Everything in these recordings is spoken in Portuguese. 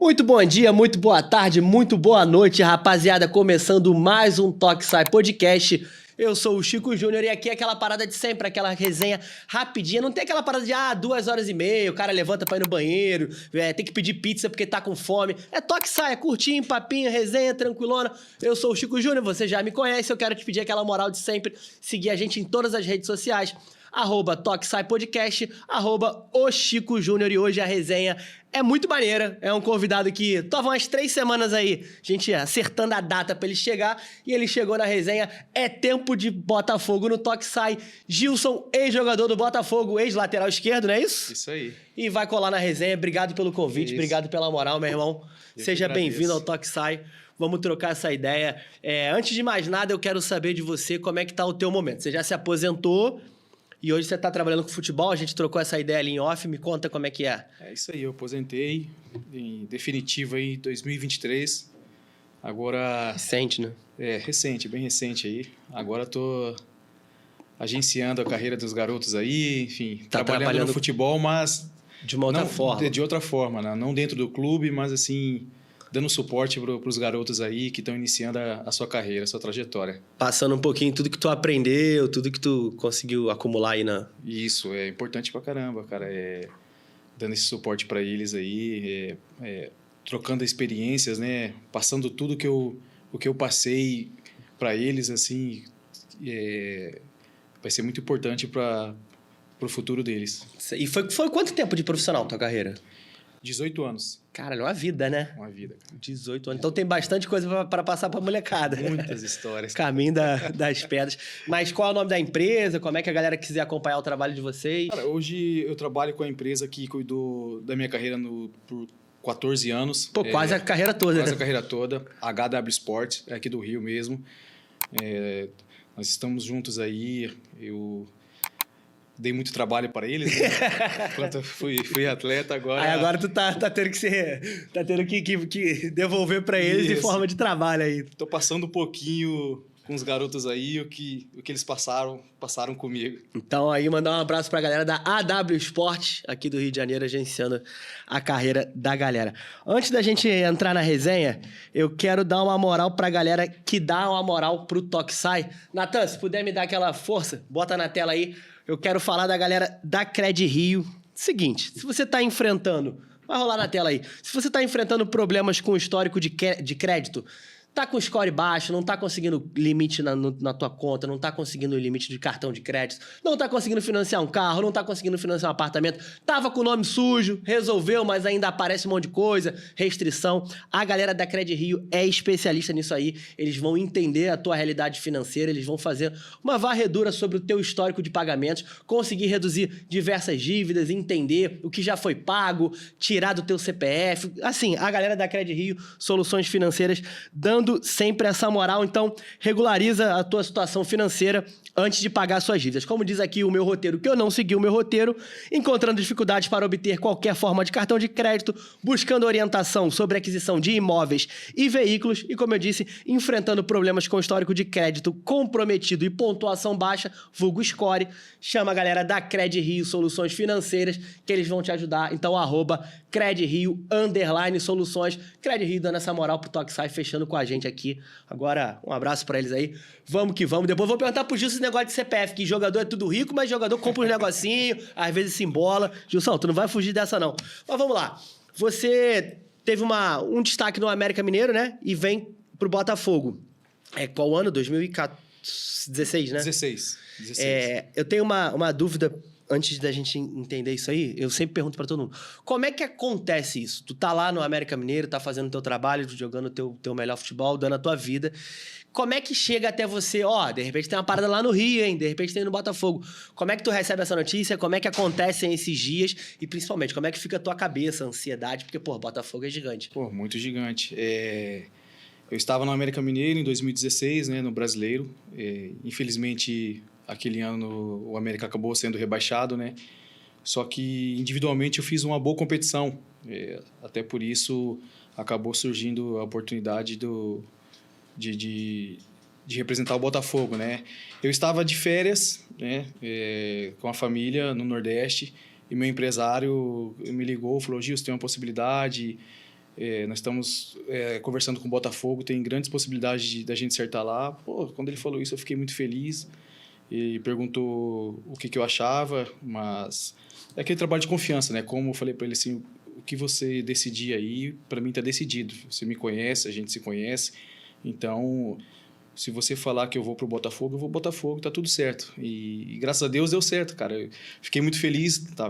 Muito bom dia, muito boa tarde, muito boa noite, rapaziada. Começando mais um Toque Sai Podcast. Eu sou o Chico Júnior e aqui é aquela parada de sempre, aquela resenha rapidinha. Não tem aquela parada de 2 horas e meia, o cara levanta pra ir no banheiro, tem que pedir pizza porque tá com fome. É Toque Sai, é curtinho, papinho, resenha, tranquilona. Eu sou o Chico Júnior, você já me conhece. Eu quero te pedir aquela moral de sempre, seguir a gente em todas as redes sociais. @Toque Sai Podcast, @o Chico Júnior. E hoje a resenha é muito maneira. É um convidado que tava umas 3 semanas aí, a gente acertando a data pra ele chegar, e ele chegou na resenha. É tempo de Botafogo no Toque Sai. Gilson, ex-jogador do Botafogo, ex-lateral esquerdo, não é isso? Isso aí. E vai colar na resenha. Obrigado pelo convite, obrigado pela moral, meu irmão. Seja bem-vindo ao Toque Sai. Vamos trocar essa ideia. Antes de mais nada, eu quero saber de você como é que tá o teu momento. Você já se aposentou e hoje você tá trabalhando com futebol, a gente trocou essa ideia ali em off, me conta como é que é. É isso aí, eu aposentei em definitivo aí em 2023. Agora... Recente, né? Recente, bem recente aí. Agora tô agenciando a carreira dos garotos aí, enfim, Tá trabalhando no futebol, mas... De uma outra forma. De outra forma, né? Não dentro do clube, mas assim... dando suporte para os garotos aí que estão iniciando a sua carreira, a sua trajetória. Passando um pouquinho tudo que tu aprendeu, tudo que tu conseguiu acumular aí na... Isso, é importante pra caramba, cara. Dando esse suporte para eles aí, trocando experiências, né? Passando tudo o que eu passei para eles, assim, vai ser muito importante para o futuro deles. E foi quanto tempo de profissional tua carreira? 18 anos. Cara, é uma vida, né? Uma vida, cara. 18 anos. Então tem bastante coisa para passar pra molecada. Muitas histórias. Caminho das pedras. Mas qual é o nome da empresa? Como é que a galera quiser acompanhar o trabalho de vocês? Cara, hoje eu trabalho com a empresa que cuidou da minha carreira por 14 anos. Pô, quase a carreira toda, Quase né? a carreira toda. HW Sport, é aqui do Rio mesmo. Nós estamos juntos aí. Eu dei muito trabalho para eles, né? Enquanto fui atleta, agora... Aí agora tu tá tendo que devolver para eles em forma de trabalho aí. Tô passando um pouquinho com os garotos aí, o que eles passaram comigo. Então aí mandar um abraço pra galera da AW Sport, aqui do Rio de Janeiro, agenciando a carreira da galera. Antes da gente entrar na resenha, eu quero dar uma moral pra galera que dá uma moral pro Toque Sai. Natan, se puder me dar aquela força, bota na tela aí. Eu quero falar da galera da Cred Rio. Seguinte, se você tá enfrentando... Vai rolar na tela aí. Se você tá enfrentando problemas com o histórico de crédito... Tá com score baixo, não tá conseguindo limite na tua conta, não tá conseguindo limite de cartão de crédito, não tá conseguindo financiar um carro, não tá conseguindo financiar um apartamento, tava com o nome sujo, resolveu, mas ainda aparece um monte de coisa, restrição. A galera da Cred Rio é especialista nisso aí, eles vão entender a tua realidade financeira, eles vão fazer uma varredura sobre o teu histórico de pagamentos, conseguir reduzir diversas dívidas, entender o que já foi pago, tirar do teu CPF. Assim, a galera da Cred Rio, soluções financeiras, dando sempre essa moral. Então regulariza a tua situação financeira antes de pagar suas dívidas. Como diz aqui o meu roteiro, que eu não segui o meu roteiro, encontrando dificuldades para obter qualquer forma de cartão de crédito, buscando orientação sobre aquisição de imóveis e veículos e, como eu disse, enfrentando problemas com histórico de crédito comprometido e pontuação baixa, vulgo score, chama a galera da Cred Rio Soluções Financeiras, que eles vão te ajudar. Então, @CredRio_Soluções. Cred Rio dando essa moral pro Toque Sai, fechando com a gente aqui. Agora, um abraço pra eles aí. Vamos que vamos. Depois eu vou perguntar pro Gilson esse negócio de CPF, que jogador é tudo rico, mas jogador compra uns negocinhos, às vezes se embola. Gilson, tu não vai fugir dessa não. Mas vamos lá. Você teve um destaque no América Mineiro, né? E vem pro Botafogo. Qual ano? 2016, né? 16. Eu tenho uma dúvida... Antes da gente entender isso aí, eu sempre pergunto pra todo mundo. Como é que acontece isso? Tu tá lá no América Mineiro, tá fazendo o teu trabalho, jogando o teu melhor futebol, dando a tua vida. Como é que chega até você? De repente tem uma parada lá no Rio, hein? De repente tem no Botafogo. Como é que tu recebe essa notícia? Como é que acontecem esses dias? E principalmente, como é que fica a tua cabeça, a ansiedade? Porque, Botafogo é gigante. Muito gigante. Eu estava no América Mineiro em 2016, né, no Brasileiro. Infelizmente... Aquele ano o América acabou sendo rebaixado, né? Só que individualmente eu fiz uma boa competição. Até por isso acabou surgindo a oportunidade de representar o Botafogo, né? Eu estava de férias, né? Com a família no Nordeste e meu empresário me ligou, falou: Gil, você tem uma possibilidade Nós estamos conversando com o Botafogo, tem grandes possibilidades da gente acertar lá. Pô, quando ele falou isso, eu fiquei muito feliz. E perguntou o que eu achava, mas é aquele trabalho de confiança, né? Como eu falei para ele assim, o que você decidir aí, para mim tá decidido. Você me conhece, a gente se conhece, então se você falar que eu vou pro Botafogo, eu vou pro Botafogo, tá tudo certo. E graças a Deus deu certo, cara. Eu fiquei muito feliz, tá?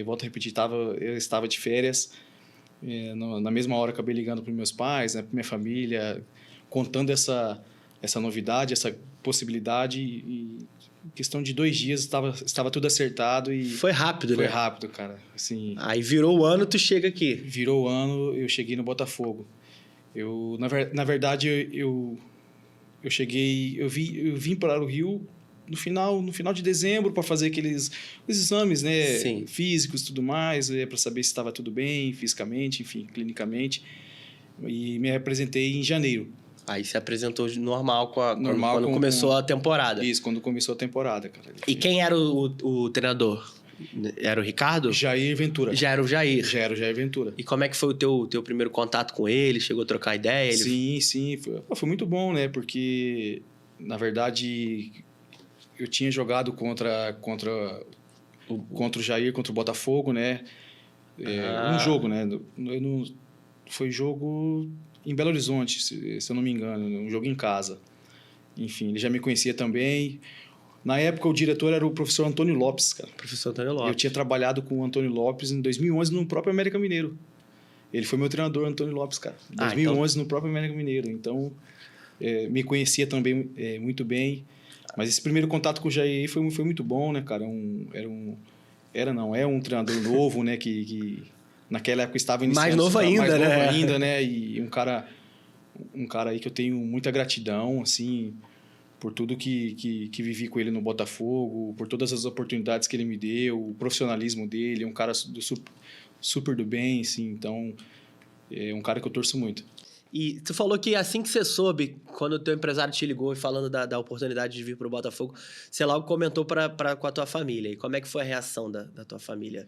Volto a repetir, eu estava de férias, na mesma hora acabei ligando para meus pais, né, para minha família, contando essa novidade, essa possibilidade, e em questão de 2 dias estava tudo acertado. E foi rápido, né? Foi né? rápido, cara. Assim, aí virou o ano, tu chega aqui. Virou o ano, eu cheguei no Botafogo. Na verdade, eu cheguei, eu vim para o Rio no final de dezembro para fazer os exames, né? Sim. Físicos e tudo mais, para saber se estava tudo bem, fisicamente, enfim, clinicamente. E me apresentei em janeiro. Aí se apresentou normal quando começou a temporada. Isso, quando começou a temporada, cara. E quem era o treinador? Era o Ricardo? Jair Ventura. Já era o Jair? Já era o Jair Ventura. E como é que foi o teu primeiro contato com ele? Chegou a trocar ideia? Sim. Foi muito bom, né? Porque, na verdade, eu tinha jogado contra o Jair, contra o Botafogo, né? Um jogo, né? Foi jogo em Belo Horizonte, se eu não me engano, um jogo em casa. Enfim, ele já me conhecia também. Na época, o diretor era o professor Antônio Lopes, cara. Professor Antônio Lopes. Eu tinha trabalhado com o Antônio Lopes em 2011 no próprio América Mineiro. Ele foi meu treinador, Antônio Lopes, cara. Em 2011 no próprio América Mineiro. Então, me conhecia também muito bem. Mas esse primeiro contato com o Jair foi muito bom, né, cara? É um treinador novo, né, que naquela época estava iniciando. Mais novo ainda, né? E um cara aí que eu tenho muita gratidão, assim, por tudo que vivi com ele no Botafogo, por todas as oportunidades que ele me deu, o profissionalismo dele, um cara super do bem, assim, então é um cara que eu torço muito. E tu falou que assim que você soube, quando o teu empresário te ligou e falando da oportunidade de vir pro Botafogo, você logo comentou com a tua família. E como é que foi a reação da tua família?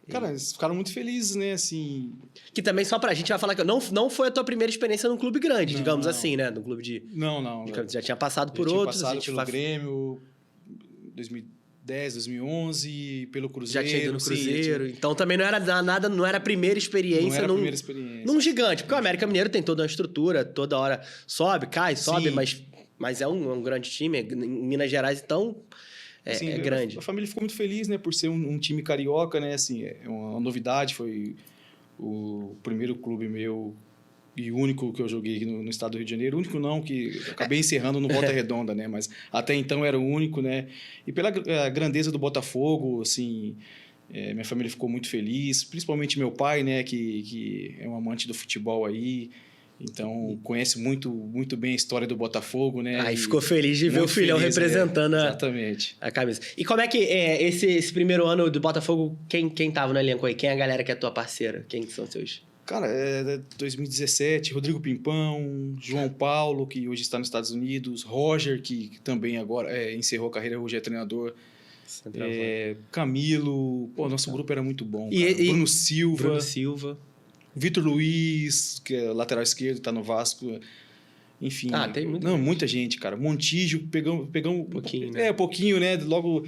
Cara, eles ficaram muito felizes, né, assim... Que também, só pra gente, vai falar que não foi a tua primeira experiência num clube grande, digamos assim, né? Num clube de... Não. Já tinha passado por outros. Já tinha passado pelo Grêmio, 2010, 2011, pelo Cruzeiro. Já tinha ido no Cruzeiro. Então também não era nada, não era a primeira experiência. Não era a primeira experiência. Num gigante. Porque o América Mineiro tem toda uma estrutura, toda hora sobe, cai, sobe, mas é um grande time. Em Minas Gerais, então... É grande. A família ficou muito feliz, né? Por ser um time carioca, né? Assim, é uma novidade. Foi o primeiro clube meu e o único que eu joguei no estado do Rio de Janeiro. O único não, que acabei encerrando no Volta Redonda, né? Mas até então era o único, né? E pela grandeza do Botafogo, assim... minha família ficou muito feliz. Principalmente meu pai, né? Que é um amante do futebol aí. Então, conhece muito bem a história do Botafogo, né? Aí ficou feliz de ver o filhão representando exatamente. A camisa. E como é que esse primeiro ano do Botafogo, quem tava no elenco aí? Quem é a galera que é tua parceira? Quem são seus? Cara, 2017, Rodrigo Pimpão, João Paulo, que hoje está nos Estados Unidos, Roger, que também agora encerrou a carreira, hoje é treinador. Camilo, nosso grupo era muito bom. Bruno Silva. Vitor Luiz, que é lateral esquerdo, está no Vasco. Enfim. Tem muita gente, cara. Montijo, pegamos um pouquinho, né? Pouquinho, né? Logo,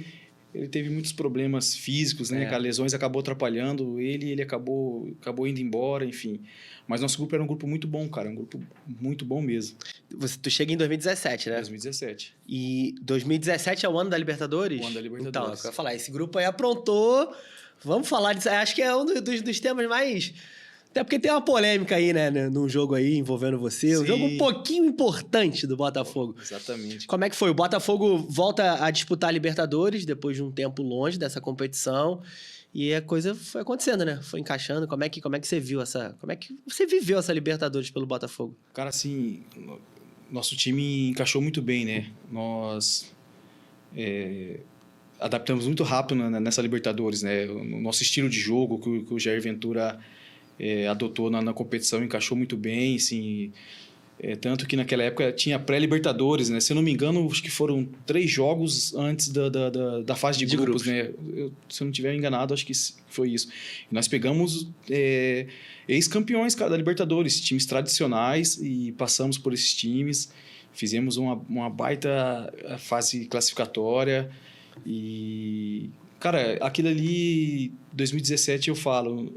ele teve muitos problemas físicos, né? Que as lesões acabou atrapalhando ele acabou indo embora, enfim. Mas nosso grupo era um grupo muito bom, cara. Um grupo muito bom mesmo. Tu chega em 2017, né? 2017. E 2017 é o ano da Libertadores? O ano da Libertadores. Então, eu ia falar, esse grupo aí aprontou. Vamos falar disso. Acho que é um dos temas mais... Até porque tem uma polêmica aí, né? Num jogo aí envolvendo você. Um jogo um pouquinho importante do Botafogo. Exatamente. Como é que foi? O Botafogo volta a disputar a Libertadores depois de um tempo longe dessa competição. E a coisa foi acontecendo, né? Foi encaixando. Como é que você viu como é que você viveu essa Libertadores pelo Botafogo? Cara, assim, nosso time encaixou muito bem, né? Nós adaptamos muito rápido nessa Libertadores, né? O nosso estilo de jogo que o Jair Ventura adotou na competição encaixou muito bem, assim, Tanto que naquela época tinha pré-Libertadores, né? Se eu não me engano, acho que foram 3 jogos antes da fase de grupos, né? Se eu não estiver enganado, acho que foi isso. E nós pegamos ex-campeões, cara, da Libertadores, times tradicionais, e passamos por esses times, fizemos uma baita fase classificatória. E, cara, aquilo ali, 2017 eu falo,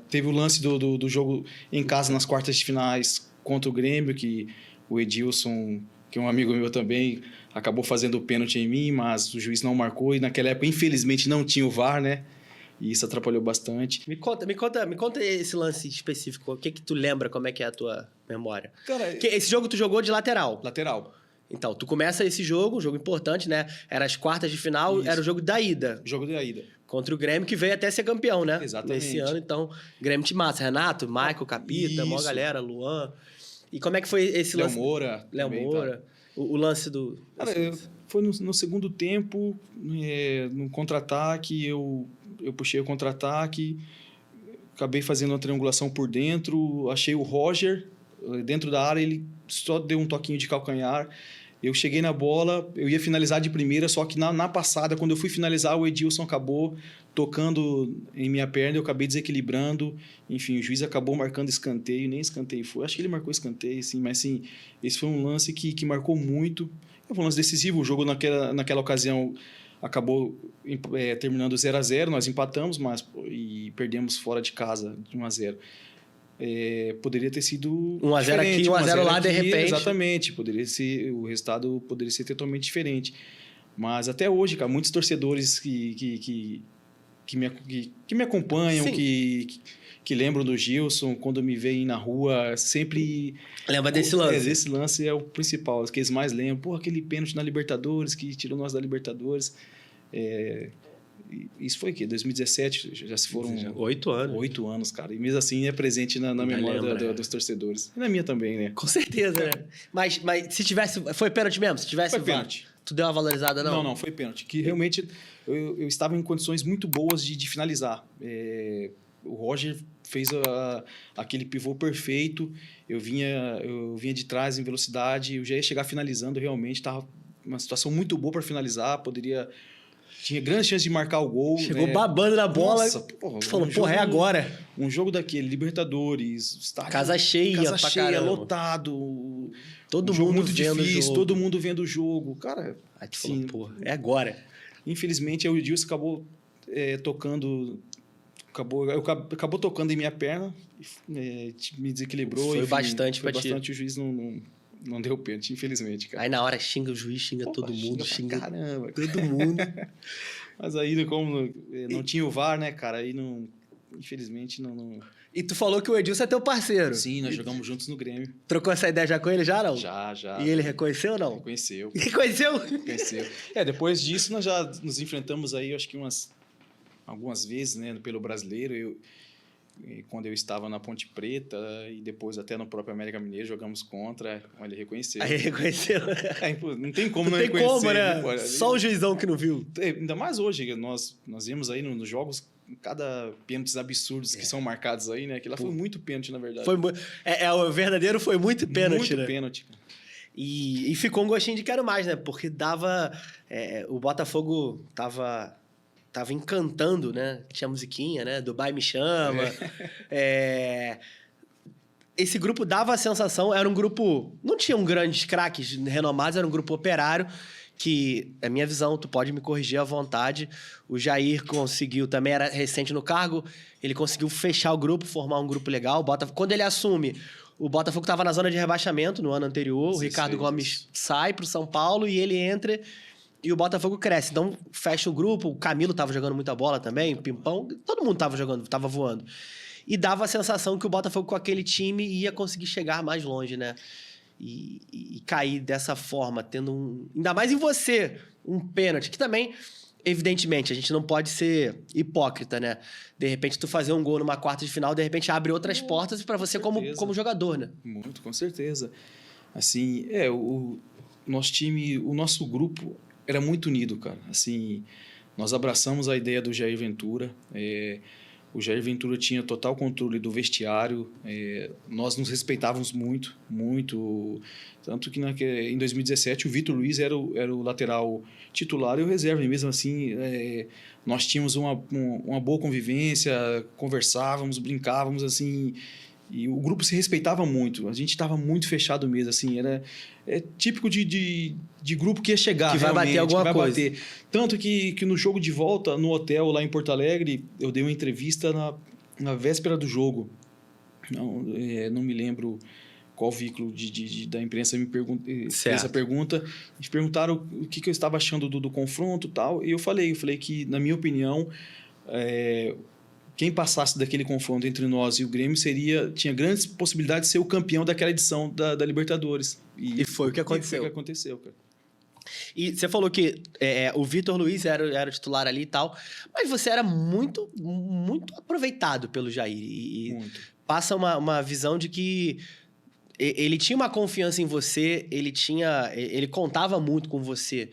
teve o lance do jogo em casa nas quartas de finais contra o Grêmio, que o Edilson, que é um amigo meu também, acabou fazendo o pênalti em mim, mas o juiz não marcou, e naquela época, infelizmente, não tinha o VAR, né? E isso atrapalhou bastante. Me conta esse lance específico. O que tu lembra, como é que é a tua memória? Cara, Esse jogo tu jogou de lateral. Lateral. Então, tu começa esse jogo, um jogo importante, né? Era as quartas de final, Isso. era o jogo da ida. Jogo da ida. Contra o Grêmio, que veio até ser campeão, né? Exatamente. Nesse ano, então, Grêmio te massa. Renato, Michael, Capita, maior galera, Luan. E como é que foi esse lance? Léo Moura. Tá. O lance do... Cara, foi no segundo tempo, no contra-ataque, eu puxei o contra-ataque, acabei fazendo uma triangulação por dentro, achei o Roger dentro da área, ele só deu um toquinho de calcanhar. Eu cheguei na bola, eu ia finalizar de primeira, só que na passada, quando eu fui finalizar, o Edilson acabou tocando em minha perna, eu acabei desequilibrando. Enfim, o juiz acabou marcando escanteio, nem escanteio foi. Acho que ele marcou escanteio, sim, mas sim, esse foi um lance que marcou muito. Foi um lance decisivo, o jogo naquela ocasião acabou terminando 0-0, nós empatamos, e perdemos fora de casa de 1-0. Poderia ter sido 1-0 aqui, 1-0 lá, de repente. Exatamente, o resultado poderia ser totalmente diferente. Mas até hoje, cara, muitos torcedores que me acompanham, que lembram do Gilson, quando me veem na rua, sempre... Lembra desse lance? Esse lance é o principal, que eles mais lembram. Pô, aquele pênalti na Libertadores, que tirou nós da Libertadores. Isso foi o quê? 2017? Já se foram... 8 anos. 8 anos, cara. E mesmo assim é presente na memória dos torcedores. E na minha também, né? Com certeza, né? Mas se tivesse... Foi pênalti mesmo? Se tivesse... Foi pênalti. Tu deu uma valorizada, não? Não, foi pênalti. Que realmente eu estava em condições muito boas de finalizar. O Roger fez aquele pivô perfeito. Eu vinha de trás em velocidade. Eu já ia chegar finalizando realmente. Estava uma situação muito boa para finalizar. Tinha grandes chances de marcar o gol. Chegou babando na bola. Nossa, porra, falou, porra, é agora. Um jogo daquele, Libertadores, estádio, casa cheia, lotado. Todo mundo muito vendo difícil, o jogo. todo mundo vendo o jogo. Cara, aí tu falou, porra, é agora. Infelizmente, o Edilson acabou tocando... Acabou tocando em minha perna, me desequilibrou. Foi enfim, bastante foi pra ti. bastante, o juiz não deu pênalti, infelizmente, cara. Aí na hora xinga o juiz, xinga todo mundo, xinga caramba, todo mundo. Mas aí, como não tinha o VAR, né, cara, aí não... Infelizmente, não... E tu falou que o Edilson é teu parceiro. Sim, nós jogamos juntos no Grêmio. Trocou essa ideia já com ele, já não? Já. E ele reconheceu ou não? Reconheceu. Reconheceu? Reconheceu. Depois disso, nós já nos enfrentamos aí, acho que algumas vezes, né, pelo Brasileiro. Quando eu estava na Ponte Preta e depois até no próprio América Mineiro, jogamos contra, ele reconheceu. Aí reconheceu. Não tem como não reconhecer. Não tem como, né? Pô, só o juizão que não viu. Ainda mais hoje, nós vimos aí nos jogos cada pênaltis absurdos que são marcados aí, né? Aquilo lá foi muito pênalti, na verdade. O verdadeiro foi muito pênalti, muito né? Pênalti. E ficou um gostinho de quero mais, né? Porque dava... o Botafogo tava encantando, né? Tinha musiquinha, né? Dubai me chama. Esse grupo dava a sensação... Era um grupo... Não tinham grandes craques renomados, era um grupo operário que, a minha visão, tu pode me corrigir à vontade, o Jair conseguiu, também era recente no cargo, ele conseguiu fechar o grupo, formar um grupo legal. Quando ele assume, o Botafogo estava na zona de rebaixamento no ano anterior, o Ricardo Gomes sai para o São Paulo e ele entra e o Botafogo cresce. Então, fecha o grupo, o Camilo estava jogando muita bola também, o Pimpão, todo mundo estava jogando, estava voando. E dava a sensação que o Botafogo com aquele time ia conseguir chegar mais longe, né? E cair dessa forma, tendo ainda mais em você, um pênalti, que também, evidentemente, a gente não pode ser hipócrita, né? De repente, tu fazer um gol numa quarta de final, de repente abre outras portas para você como jogador, né? Muito, com certeza. Assim, o nosso time, o nosso grupo era muito unido, cara. Assim, nós abraçamos a ideia do Jair Ventura. O Jair Ventura tinha total controle do vestiário. Nós nos respeitávamos muito, muito. Tanto que em 2017 o Vitor Luiz era o lateral titular e o reserva. E mesmo assim, nós tínhamos uma boa convivência, conversávamos, brincávamos, assim. E o grupo se respeitava muito. A gente estava muito fechado mesmo, assim. É típico de grupo que ia chegar, que vai bater alguma coisa. Bater. Tanto que no jogo de volta, no hotel lá em Porto Alegre, eu dei uma entrevista na véspera do jogo. Não me lembro qual veículo da imprensa me fez essa pergunta. Eles perguntaram o que eu estava achando do confronto e tal. E eu falei que, na minha opinião, quem passasse daquele confronto entre nós e o Grêmio tinha grandes possibilidades de ser o campeão daquela edição da Libertadores. E foi o que aconteceu. Foi o que aconteceu, cara. E você falou que o Vitor Luiz era o titular ali e tal, mas você era muito, muito aproveitado pelo Jair. E passa uma visão de que ele tinha uma confiança em você, ele contava muito com você.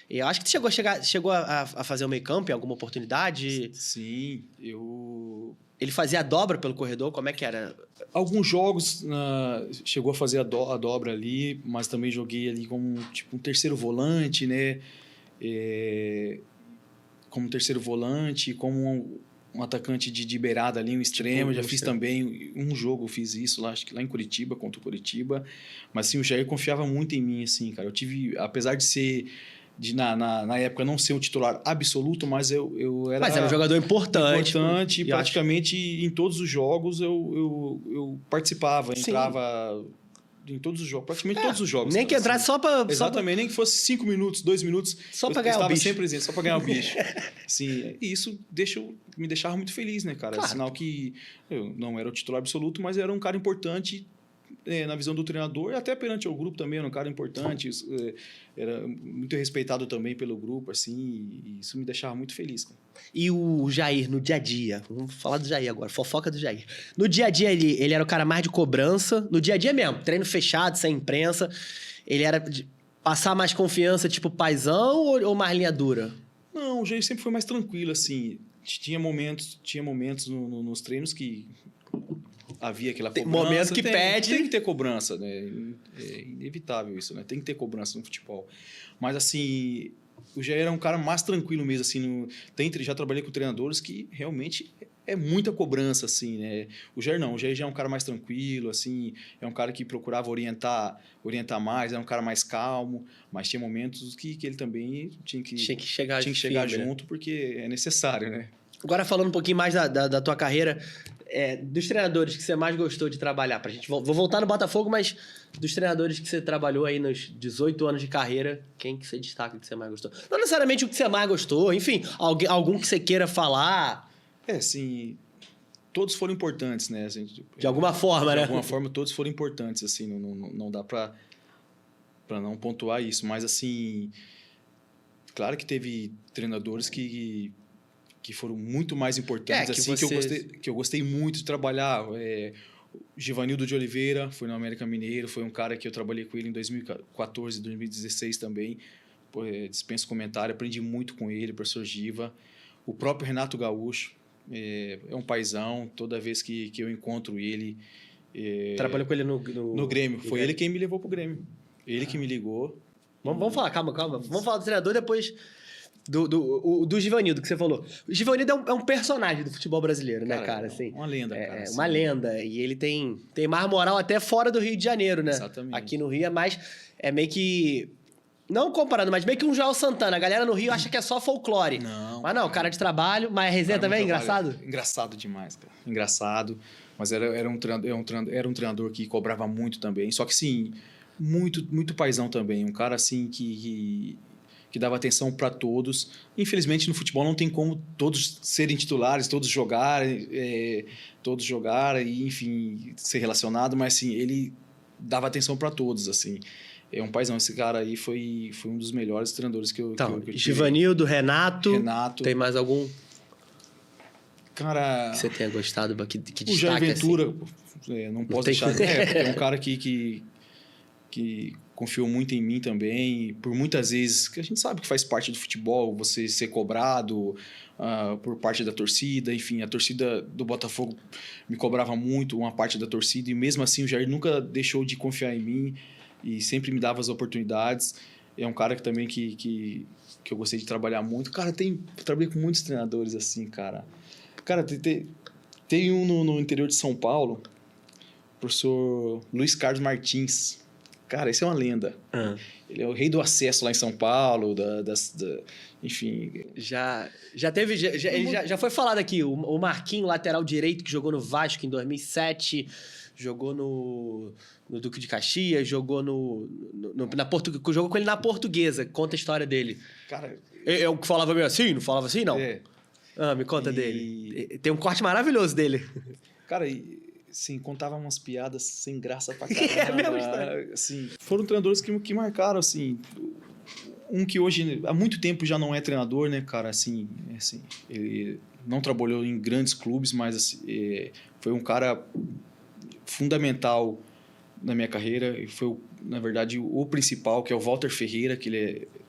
Eu acho que você chegou a fazer o meio-campo em alguma oportunidade? Sim, Ele fazia a dobra pelo corredor? Como é que era? Alguns jogos chegou a fazer a dobra ali, mas também joguei ali como um terceiro volante, né? Como terceiro volante, como um atacante de beirada ali, um extremo. Já fiz também um jogo, eu fiz isso lá, acho que lá em Curitiba, contra o Curitiba. Mas assim, o Jair confiava muito em mim, assim, cara. Eu tive, apesar de ser... na época não ser um titular absoluto, mas eu era... Mas era um jogador importante. E praticamente em todos os jogos eu participava, entrava em todos os jogos, praticamente todos os jogos. Nem que entrasse só para... Exatamente, nem que fosse 5 minutos, 2 minutos. Só para ganhar o bicho. Eu estava sempre presente, só para ganhar o bicho. Sim, e isso me deixava muito feliz, né, cara? Claro. Sinal que eu não era o titular absoluto, mas era um cara importante na visão do treinador e até perante o grupo também, era um cara importante, era muito respeitado também pelo grupo, assim, e isso me deixava muito feliz, cara. E o Jair, no dia a dia, vamos falar do Jair agora, fofoca do Jair. No dia a dia, ele era o cara mais de cobrança, no dia a dia mesmo, treino fechado, sem imprensa, ele era de passar mais confiança, tipo paizão ou mais linha dura? Não, o Jair sempre foi mais tranquilo, assim, tinha momentos nos treinos que... havia aquela cobrança. Momento que pede. Tem que ter cobrança, né? É inevitável isso, né? Tem que ter cobrança no futebol. Mas, assim, o Jair era um cara mais tranquilo mesmo, assim. Já trabalhei com treinadores que realmente é muita cobrança, assim, né? O Jair não. O Jair já é um cara mais tranquilo, assim. É um cara que procurava orientar mais, era um cara mais calmo. Mas tinha momentos que ele também tinha que chegar junto, porque é necessário, né? Agora, falando um pouquinho mais da tua carreira... dos treinadores que você mais gostou de trabalhar, pra gente... Vou voltar no Botafogo, mas dos treinadores que você trabalhou aí nos 18 anos de carreira, quem que você destaca que você mais gostou? Não necessariamente o que você mais gostou, enfim, algum que você queira falar. Assim, todos foram importantes, né? Assim, de alguma forma, né? De alguma forma, todos foram importantes, assim, não dá pra não pontuar isso, mas assim, claro que teve treinadores que foram muito mais importantes, assim, que eu gostei muito de trabalhar. Givanildo de Oliveira, foi no América Mineiro, foi um cara que eu trabalhei com ele em 2014, 2016 também. Dispenso comentário, aprendi muito com ele, professor Giva. O próprio Renato Gaúcho, é um paizão, toda vez que eu encontro ele... Trabalhou com ele no Grêmio. Foi ele quem me levou pro Grêmio. Ele que me ligou. Vamos falar, calma. Vamos falar do treinador depois... Do Givanildo, que você falou. O Givanildo é um personagem do futebol brasileiro, né, cara? Assim, uma lenda, cara. É uma lenda. E ele tem mais moral até fora do Rio de Janeiro, né? Exatamente. Aqui no Rio é meio que... Não comparando, mas meio que um Joel Santana. A galera no Rio acha que é só folclore. Não. Mas não, cara de trabalho. Mas a resenha também é engraçado? Engraçado demais, cara. Engraçado. Mas era um treinador que cobrava muito também. Só que, sim, muito, muito paizão também. Um cara, assim, que dava atenção para todos. Infelizmente, no futebol não tem como todos serem titulares, todos jogarem, e, enfim, ser relacionado, mas, assim, ele dava atenção para todos, assim. É um paizão. Esse cara aí foi um dos melhores treinadores que eu tive. Givanildo, Renato. Tem mais algum? Cara... que você tenha gostado, que destaque, o Jair Ventura, assim? não posso deixar... porque é um cara que confiou muito em mim também. E por muitas vezes, que a gente sabe que faz parte do futebol, você ser cobrado por parte da torcida. Enfim, a torcida do Botafogo me cobrava muito, uma parte da torcida. E mesmo assim, o Jair nunca deixou de confiar em mim e sempre me dava as oportunidades. É um cara que também que eu gostei de trabalhar muito. Cara, eu trabalhei com muitos treinadores assim, cara. Cara, tem um no interior de São Paulo, o professor Luiz Carlos Martins. Cara, esse é uma lenda. Ele é o rei do acesso lá em São Paulo, enfim. Já teve... Ele já foi falado aqui, o Marquinhos, lateral direito, que jogou no Vasco em 2007, jogou no Duque de Caxias, jogou jogou com ele na Portuguesa. Conta a história dele. Cara... É o que falava meio assim? Não falava assim, não? É. Me conta dele. Tem um corte maravilhoso dele. Cara, sim, contava umas piadas sem graça pra É caramba. mesmo, história. Assim, foram treinadores que marcaram, assim. Um que hoje, há muito tempo, já não é treinador, né, cara? Assim, ele não trabalhou em grandes clubes, mas assim, foi um cara fundamental na minha carreira. E foi, na verdade, o principal, que é o Walter Ferreira, que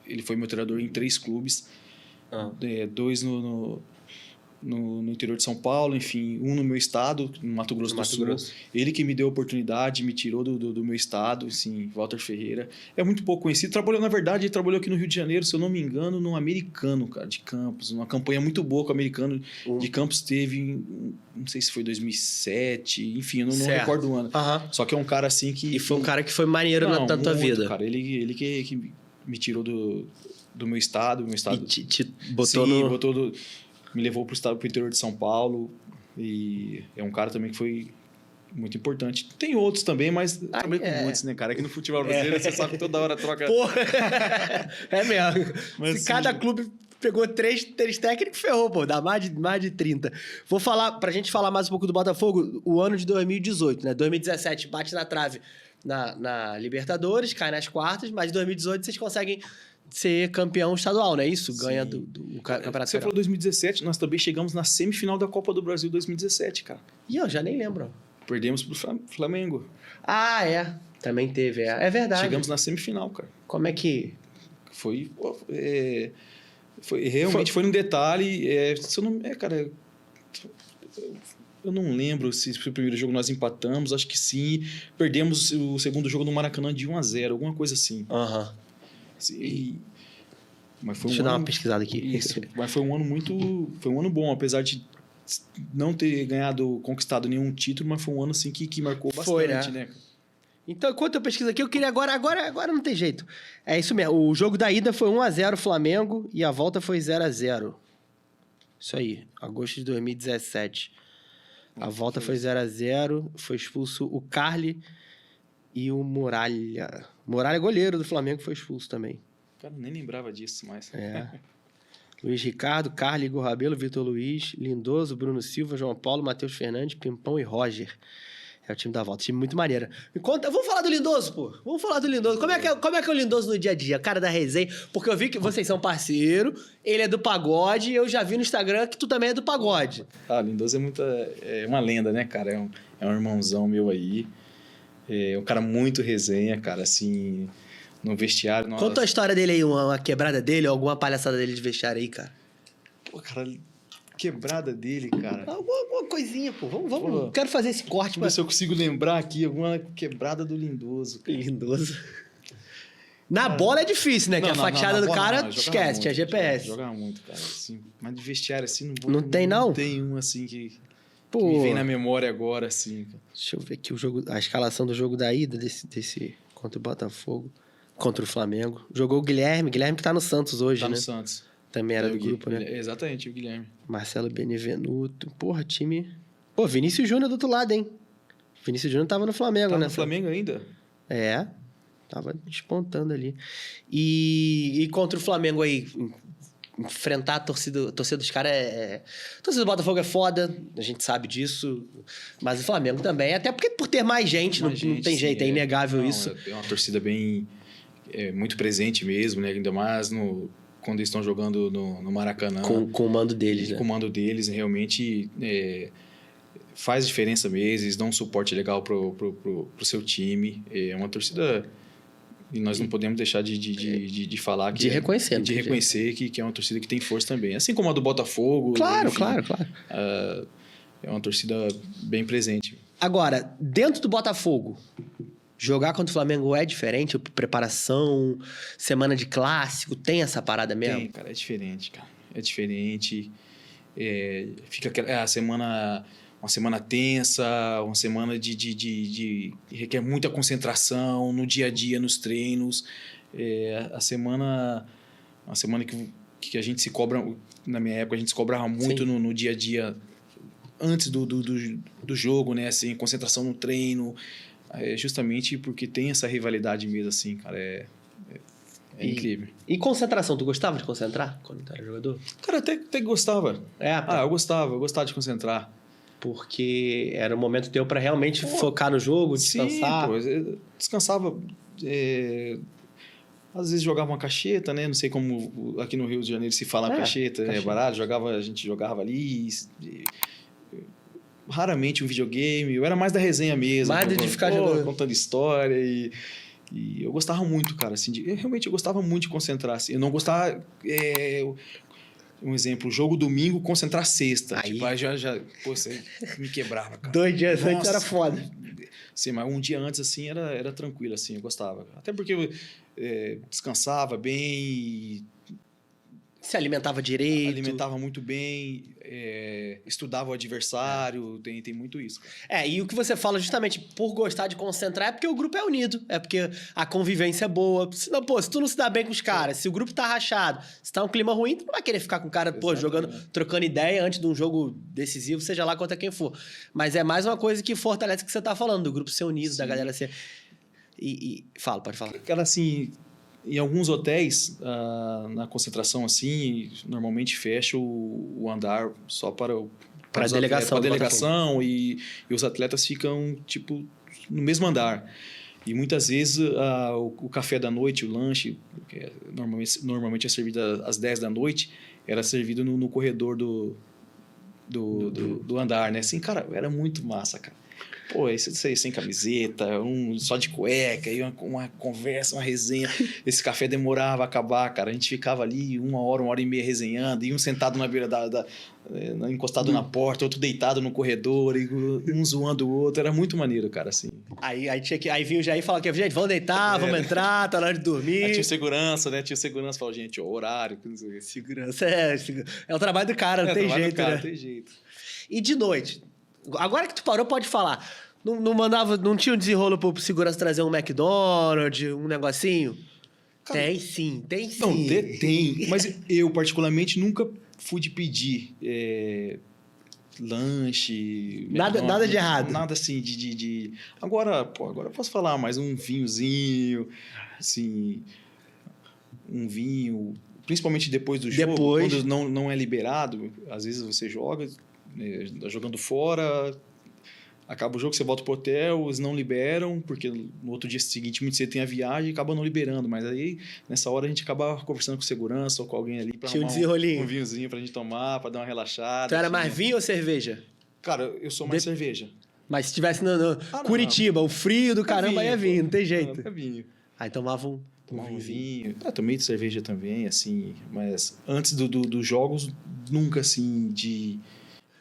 ele foi meu treinador em 3 clubes. 2 no interior de São Paulo, enfim, um no meu estado, no Mato Grosso do Sul. Ele que me deu a oportunidade, me tirou do meu estado, assim, Walter Ferreira. É muito pouco conhecido. Ele trabalhou aqui no Rio de Janeiro, se eu não me engano, no Americano, cara, de Campos. Uma campanha muito boa com o Americano de Campos teve, não sei se foi 2007, enfim, eu não recordo o ano. Só que é um cara assim que... E foi um cara que foi maneiro na tua vida. Cara, ele que me tirou do meu estado. E te botou me levou pro interior de São Paulo, e é um cara também que foi muito importante. Tem outros também, mas trabalhei com muitos, né, cara? Aqui no futebol brasileiro, você sabe que toda hora troca... Porra! É mesmo. Mas, se cada clube pegou 3 técnicos, ferrou, pô. Dá mais de 30. Vou falar, pra gente falar mais um pouco do Botafogo, o ano de 2018, né? 2017 bate na trave na Libertadores, cai nas quartas, mas em 2018 vocês conseguem ser campeão estadual, não é isso? Ganha do Campeonato Você Federal. falou 2017, nós também chegamos na semifinal da Copa do Brasil 2017, cara. E eu já nem lembro. Perdemos pro Flamengo. É. Também teve, é verdade. Chegamos na semifinal, cara. Como é que... Realmente foi um detalhe. Cara, eu não lembro se o primeiro jogo nós empatamos, acho que sim. Perdemos o segundo jogo no Maracanã de 1-0, alguma coisa assim. Mas foi Deixa eu dar uma pesquisada aqui. Isso, mas foi um ano bom, apesar de não ter conquistado nenhum título, mas foi um ano assim que marcou bastante, né? Então, enquanto eu pesquiso aqui, eu queria agora não tem jeito. É isso mesmo. O jogo da ida foi 1-0 Flamengo e a volta foi 0-0. Isso aí, agosto de 2017. A volta foi 0-0, foi expulso o Carli e o Muralha. Muralha, goleiro do Flamengo, foi expulso também. Cara, nem lembrava disso mais. Luiz Ricardo, Carli, Igor Rabelo, Vitor Luiz, Lindoso, Bruno Silva, João Paulo, Matheus Fernandes, Pimpão e Roger. É o time da volta, time muito maneiro. Me conta, vamos falar do Lindoso, pô. Vamos falar do Lindoso. Como é que é o Lindoso no dia a dia? Cara da resenha. Porque eu vi que vocês são parceiros, ele é do pagode, e eu já vi no Instagram que tu também é do pagode. O Lindoso é uma lenda, né, cara? É um irmãozão meu aí. É um cara muito resenha, cara, assim, no vestiário. Conta a história dele aí, uma quebrada dele, ou alguma palhaçada dele de vestiário aí, cara. Pô, cara, quebrada dele, cara. Alguma coisinha, pô. Vamos. Quero fazer esse corte. Vamos ver se eu consigo lembrar aqui alguma quebrada do Lindoso. Cara. Lindoso. Na bola é difícil, né? Que a fatiada do cara, esquece, tinha GPS. Joga muito, cara. Assim, mas de vestiário, assim, não tem, não? Não tem um, assim, que me vem na memória agora, assim. Deixa eu ver aqui a escalação do jogo da ida desse contra o Botafogo, contra o Flamengo. Jogou o Guilherme que tá no Santos hoje, né? Tá no Santos. Também era do grupo, né? Exatamente, o Guilherme. Marcelo Benevenuto. Porra, time... Pô, Vinícius Júnior do outro lado, hein? Vinícius Júnior tava no Flamengo, né? Tava no Flamengo ainda? Tava despontando ali. E contra o Flamengo aí, enfrentar a torcida dos caras A torcida do Botafogo é foda, a gente sabe disso, mas o Flamengo também, até porque por ter mais gente, não tem jeito, é inegável isso. É uma torcida bem... muito presente mesmo, né? Ainda mais quando eles estão jogando no Maracanã. Com o mando deles, né? Com o mando deles, realmente faz diferença mesmo, eles dão um suporte legal pro seu time. É uma torcida E nós não podemos deixar de falar que... De reconhecer. De reconhecer que é uma torcida que tem força também. Assim como a do Botafogo. Claro, enfim, claro. É uma torcida bem presente. Agora, dentro do Botafogo, jogar contra o Flamengo é diferente? Preparação, semana de clássico, tem essa parada mesmo? Tem, cara. É diferente, cara. É diferente. Fica a semana... Uma semana tensa, uma semana de requer muita concentração no dia a dia, nos treinos. Uma semana que a gente se cobra... Na minha época, a gente se cobrava muito no dia a dia, antes do jogo, né? Assim, concentração no treino. Justamente porque tem essa rivalidade mesmo, assim, cara. É incrível. E concentração? Tu gostava de concentrar quando tu era jogador? Cara, até que gostava. Eu gostava de concentrar. Porque era um momento teu para realmente focar no jogo, descansar. Sim, descansava. Às vezes jogava uma cacheta, né? Não sei como aqui no Rio de Janeiro se fala cacheta, baralho. A gente jogava ali. Raramente um videogame. Eu era mais da resenha mesmo. Mais de ficar jogando. Contando história e eu gostava muito, cara. Assim, realmente eu gostava muito de concentrar. Assim. Eu não gostava... Um exemplo, jogo domingo, concentrar sexta. Aí você me quebrava, cara. 2 dias antes era foda. Sim, mas um dia antes, assim, era tranquilo, assim, eu gostava. Até porque eu descansava bem... Se alimentava direito. Alimentava muito bem, estudava o adversário, tem muito isso. Cara. E o que você fala justamente por gostar de concentrar é porque o grupo é unido, é porque a convivência é boa. Senão, se tu não se dá bem com os caras, se o grupo tá rachado, se tá um clima ruim, tu não vai querer ficar com o cara, jogando, trocando ideia antes de um jogo decisivo, seja lá contra quem for. Mas é mais uma coisa que fortalece o que você tá falando, do grupo ser unido, Sim. Da galera ser... pode falar. Cara, assim... Em alguns hotéis, na concentração assim, normalmente fecha o andar só para a delegação. Para a delegação e os atletas ficam, tipo, no mesmo andar. E muitas vezes o café da noite, o lanche, que normalmente é servido às 10 da noite, era servido no corredor do andar, né? Assim, cara, era muito massa, cara. Pô, isso aí sem camiseta, só de cueca, e uma conversa, uma resenha. Esse café demorava a acabar, cara. A gente ficava ali 1 hora e meia resenhando, e um sentado na beira encostado na porta, outro deitado no corredor, e um zoando o outro. Era muito maneiro, cara, assim. Aí vinha o Jair e falava que, gente, vamos deitar, vamos entrar, tá na hora de dormir. Aí tinha segurança, né? Tinha segurança, falava, gente, horário. Segurança, é o trabalho do cara, não tem jeito, né? Não tem jeito. E de noite? Agora que tu parou, pode falar. Não tinha um desenrolo pro segurança trazer um McDonald's, um negocinho? Cara, tem sim. Não, tem. Mas eu, particularmente, nunca fui de pedir lanche... Nada de errado. Nada assim Agora eu posso falar, mas um vinhozinho, assim... Um vinho... Principalmente depois do jogo, quando não é liberado, às vezes você joga... jogando fora, acaba o jogo, você volta pro hotel, eles não liberam, porque no outro dia seguinte, muito cedo tem a viagem e acaba não liberando. Mas aí, nessa hora, a gente acaba conversando com segurança ou com alguém ali pra arrumar um vinhozinho pra gente tomar, pra dar uma relaxada. Tu era mais vinho ou cerveja? Cara, eu sou mais cerveja. Mas se tivesse no Curitiba, o frio do caramba, aí é vinho, não tem jeito. Não, é vinho. Aí tomava um vinho. Tomei de cerveja também, assim, mas antes dos jogos, nunca assim de...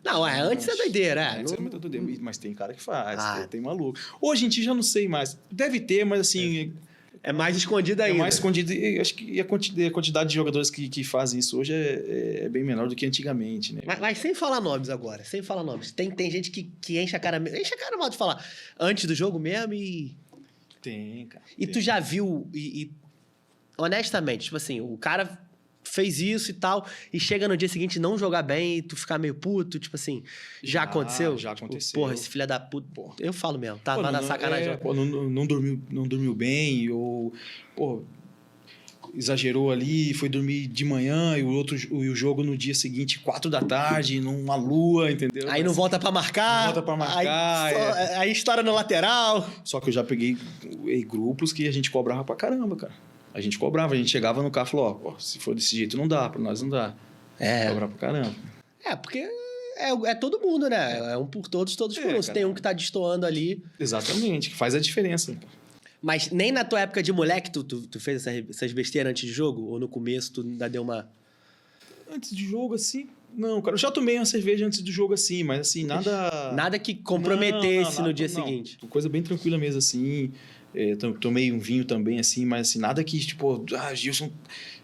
Não, antes é doideira. Antes é muito doideira, mas tem cara que faz, tem maluco. Hoje a gente já não sei mais. Deve ter, mas assim... É mais escondido ainda. É mais escondido. Acho que a quantidade de jogadores que fazem isso hoje é bem menor do que antigamente, né? Mas sem falar nomes agora, sem falar nomes. Tem gente que enche a cara... Enche a cara mal de falar. Antes do jogo mesmo e... Tem, cara. E tu já viu... honestamente, tipo assim, o cara... fez isso e tal, e chega no dia seguinte não jogar bem e tu ficar meio puto, tipo assim, já aconteceu? Já tipo, aconteceu. Porra, esse filho da puta, eu falo mesmo, tá na sacanagem. Não dormiu bem, ou, exagerou ali, foi dormir de manhã, e o jogo no dia seguinte, 4 da tarde, numa lua, entendeu? Aí não volta pra marcar. Não volta pra marcar. Aí estoura no lateral. Só que eu já peguei grupos que a gente cobrava pra caramba, cara. A gente cobrava, a gente chegava no carro e falou, se for desse jeito não dá, pra nós não dá. Cobrar pra caramba. Porque é todo mundo, né? É um por todos por um. Se tem um que tá destoando ali... Exatamente, que faz a diferença. Mas nem na tua época de moleque tu fez essas besteiras antes de jogo? Ou no começo tu ainda deu uma... Antes de jogo, assim... Não, cara, eu já tomei uma cerveja antes do jogo, assim, mas assim, nada... Nada que comprometesse no dia seguinte. Coisa bem tranquila mesmo, assim. Tomei um vinho também, assim, mas assim, nada que, tipo... Gilson,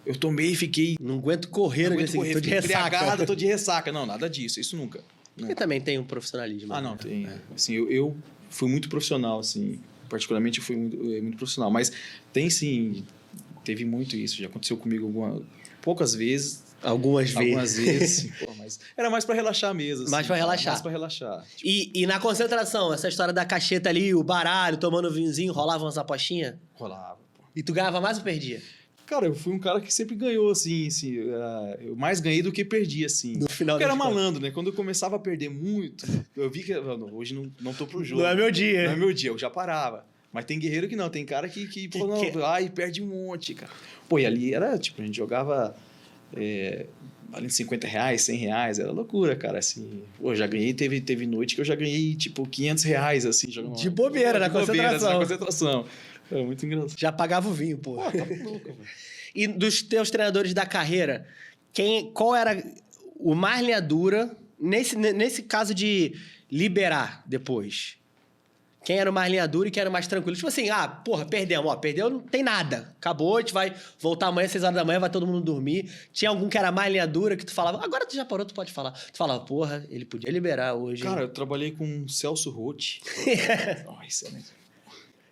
eu tomei e fiquei... Não aguento correr no dia seguinte, tô de ressaca. Tô de ressaca. Não, nada disso, isso nunca. Porque também tem um profissionalismo. Não, tem. Assim, eu fui muito profissional, assim. Particularmente, eu fui muito profissional. Mas tem, sim, teve muito isso. Já aconteceu comigo poucas vezes. Algumas vezes. Sim, mas era mais pra relaxar mesmo. Assim, mais pra relaxar. Mais pra relaxar. Tipo... E na concentração, essa história da cacheta ali, o baralho, tomando vinhozinho, rolavam umas apostinhas? Rolava, pô. E tu ganhava mais ou perdia? Cara, eu fui um cara que sempre ganhou, assim, eu mais ganhei do que perdi, assim. No final porque era malandro, né? Quando eu começava a perder muito, eu vi que hoje não tô pro jogo. Não é meu dia. Não é meu dia, eu já parava. Mas tem guerreiro que não, tem cara que pô, não, perde um monte, cara. Pô, e ali era, tipo, a gente jogava valendo R$50, R$100, era loucura, cara, assim. Pô, já ganhei, teve noite que eu já ganhei, tipo, R$500, assim, jogando. De bobeira, na concentração. Na concentração. É muito engraçado. Já pagava o vinho, pô. Pô, tá louco, velho. E dos teus treinadores da carreira, qual era o mais linha dura nesse caso de liberar depois? Quem era o mais linha dura e quem era o mais tranquilo? Tipo assim, perdemos. Perdeu, não tem nada. Acabou, a gente vai voltar amanhã, 6 horas da manhã, vai todo mundo dormir. Tinha algum que era mais linha dura que tu falava, agora tu já parou, tu pode falar. Tu falava, porra, ele podia liberar hoje. Cara, eu trabalhei com o Celso Rotti. Nossa, né?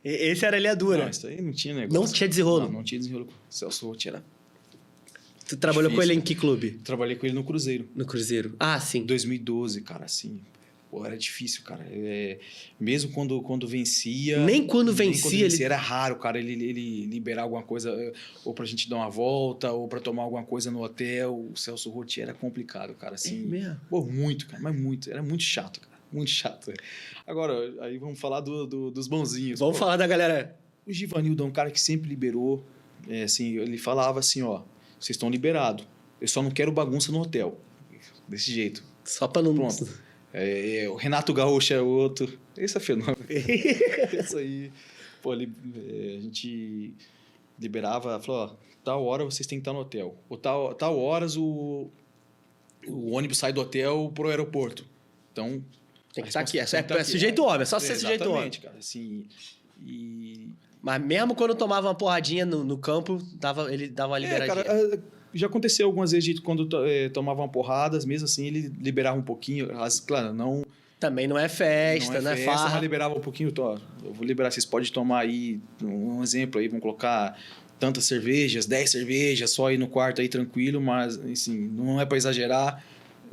Esse era linha dura. Não, isso aí não tinha negócio. Não tinha desenrolo? Não tinha desenrolo. O Celso Rotti era... Tu trabalhou com ele em que clube? Trabalhei com ele no Cruzeiro. No Cruzeiro. Ah, sim. 2012, cara, assim... Pô, era difícil, cara. Mesmo quando vencia... Nem quando vencia... Era raro, cara, ele liberar alguma coisa, ou pra gente dar uma volta, ou pra tomar alguma coisa no hotel. O Celso Rotti era complicado, cara, assim... É mesmo? Pô, muito, cara, mas muito. Era muito chato, cara. Muito chato. Agora, aí vamos falar dos bonzinhos. Vamos falar da galera... O Givanildo é um cara que sempre liberou. Assim, ele falava assim, ó... Vocês estão liberados. Eu só não quero bagunça no hotel. Desse jeito. Só pra não... Pronto. O Renato Gaúcho é outro. Esse é fenômeno. Isso aí. Pô, a gente liberava, falou, ó, tal hora vocês têm que estar no hotel. Ou tal horas o ônibus sai do hotel pro aeroporto. Então... Tem que estar aqui. É sujeito homem, é só ser sujeito homem. Exatamente, cara. Assim, Mas mesmo quando tomava uma porradinha no campo, ele dava uma liberadinha. Cara, já aconteceu algumas vezes de quando tomava uma porrada, mesmo assim ele liberava um pouquinho. Claro, não... Também não é festa, não é farra. Mas liberava um pouquinho. Eu vou liberar, vocês podem tomar aí, um exemplo aí, vamos colocar tantas cervejas, 10 cervejas, só ir no quarto aí tranquilo, mas assim, não é para exagerar.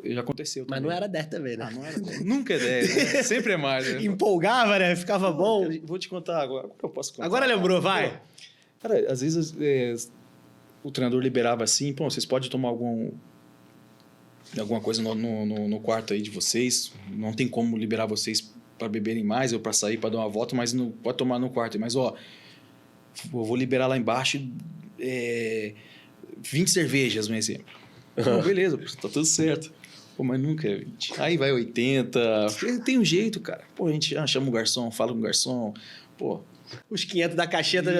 Já aconteceu também. Mas não era 10 também, né? Não era 10. Nunca é 10, né? Sempre é mais. Né? Empolgava, né? Ficava bom. Cara, vou te contar agora. Eu posso contar. Agora lembrou, vai. Cara, às vezes o treinador liberava assim, pô, vocês podem tomar alguma coisa no quarto aí de vocês. Não tem como liberar vocês para beberem mais ou para sair, para dar uma volta, mas não pode tomar no quarto. Mas, ó, eu vou liberar lá embaixo 20 cervejas, um exemplo. Pô, beleza, tá tudo certo. Pô, mas nunca é 20. Aí vai 80. Tem um jeito, cara. Pô, a gente chama o garçom, fala com o garçom. Pô... Os 500 da cacheta...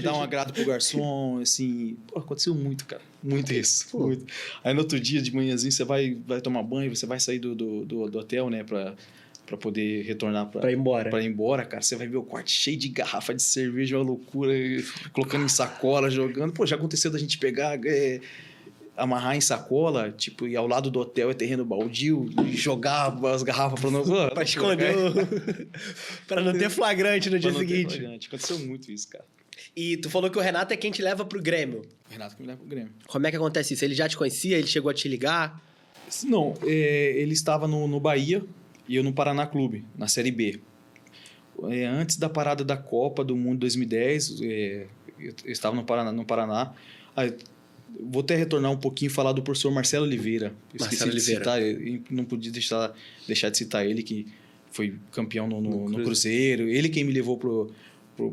Dá um agrado pro garçom, assim... Pô, aconteceu muito, cara. Muito isso. Muito. Aí no outro dia, de manhãzinho, você vai tomar banho, você vai sair do hotel, né? Pra poder retornar pra ir embora. Pra ir embora, cara. Você vai ver o quarto cheio de garrafa de cerveja, uma loucura. Colocando em sacola, jogando. Pô, já aconteceu da gente pegar... amarrar em sacola, tipo, e ao lado do hotel é terreno baldio, e jogar as garrafas pra não... pra esconder, pra não ter flagrante no dia seguinte. Aconteceu muito isso, cara. E tu falou que o Renato é quem te leva pro Grêmio. O Renato que me leva pro Grêmio. Como é que acontece isso? Ele já te conhecia? Ele chegou a te ligar? Não, ele estava no Bahia e eu no Paraná Clube, na Série B. Antes da parada da Copa do Mundo 2010, eu estava no Paraná. Vou até retornar um pouquinho e falar do professor Marcelo Oliveira. Marcelo Oliveira. Não podia deixar de citar ele, que foi campeão no Cruzeiro. Ele quem me levou pro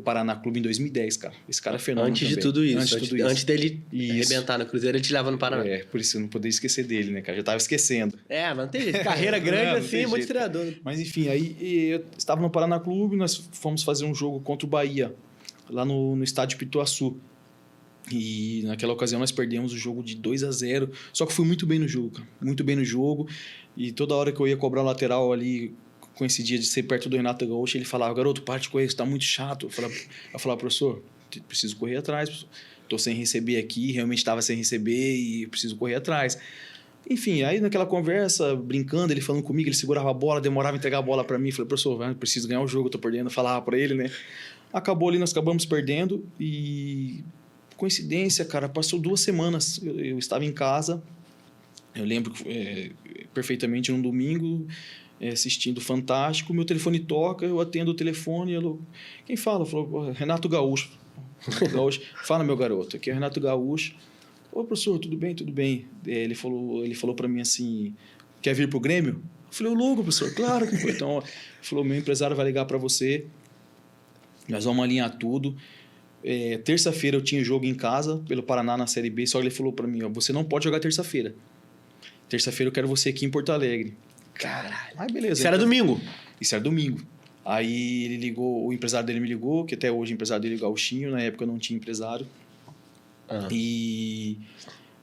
Paraná Clube em 2010, cara. Esse cara é fenômeno Antes também. de tudo isso. Antes dele arrebentar no Cruzeiro, ele te leva no Paraná. Por isso eu não podia esquecer dele, né, cara? Já tava esquecendo. Mas não tem jeito. Carreira grande assim, muito treinador. Mas enfim, aí eu estava no Paraná Clube, nós fomos fazer um jogo contra o Bahia. lá no estádio Pituaçu. E naquela ocasião nós perdemos o jogo de 2-0. Só que fui muito bem no jogo, cara. Muito bem no jogo. E toda hora que eu ia cobrar o lateral ali, coincidia de ser perto do Renato Gaúcho, ele falava, garoto, parte com isso, tá muito chato. Eu falava, professor, preciso correr atrás. Tô sem receber aqui, realmente estava sem receber e preciso correr atrás. Enfim, aí naquela conversa, brincando, ele falando comigo, ele segurava a bola, demorava a entregar a bola para mim. Falei, professor, eu preciso ganhar o jogo, tô perdendo. Falava para ele, né? Acabou ali, nós acabamos perdendo e... Coincidência, cara, passou 2 semanas. Eu estava em casa, eu lembro perfeitamente, num domingo, assistindo Fantástico, meu telefone toca, eu atendo o telefone, quem fala? Falou, Renato Gaúcho. Gaúcho. Fala, meu garoto, aqui é o Renato Gaúcho. Ô, professor, tudo bem, tudo bem. Ele falou para mim assim, quer vir pro Grêmio? Eu falei, ô louco, professor, claro que foi. Então, ele falou, meu empresário vai ligar para você, nós vamos alinhar tudo. Terça-feira eu tinha jogo em casa pelo Paraná na Série B, só que ele falou para mim, ó, você não pode jogar terça-feira. Terça-feira eu quero você aqui em Porto Alegre. Caralho. Aí beleza. Isso era domingo? Isso era domingo. Aí ele ligou, o empresário dele me ligou, que até hoje o empresário dele é o Gauchinho, na época eu não tinha empresário. E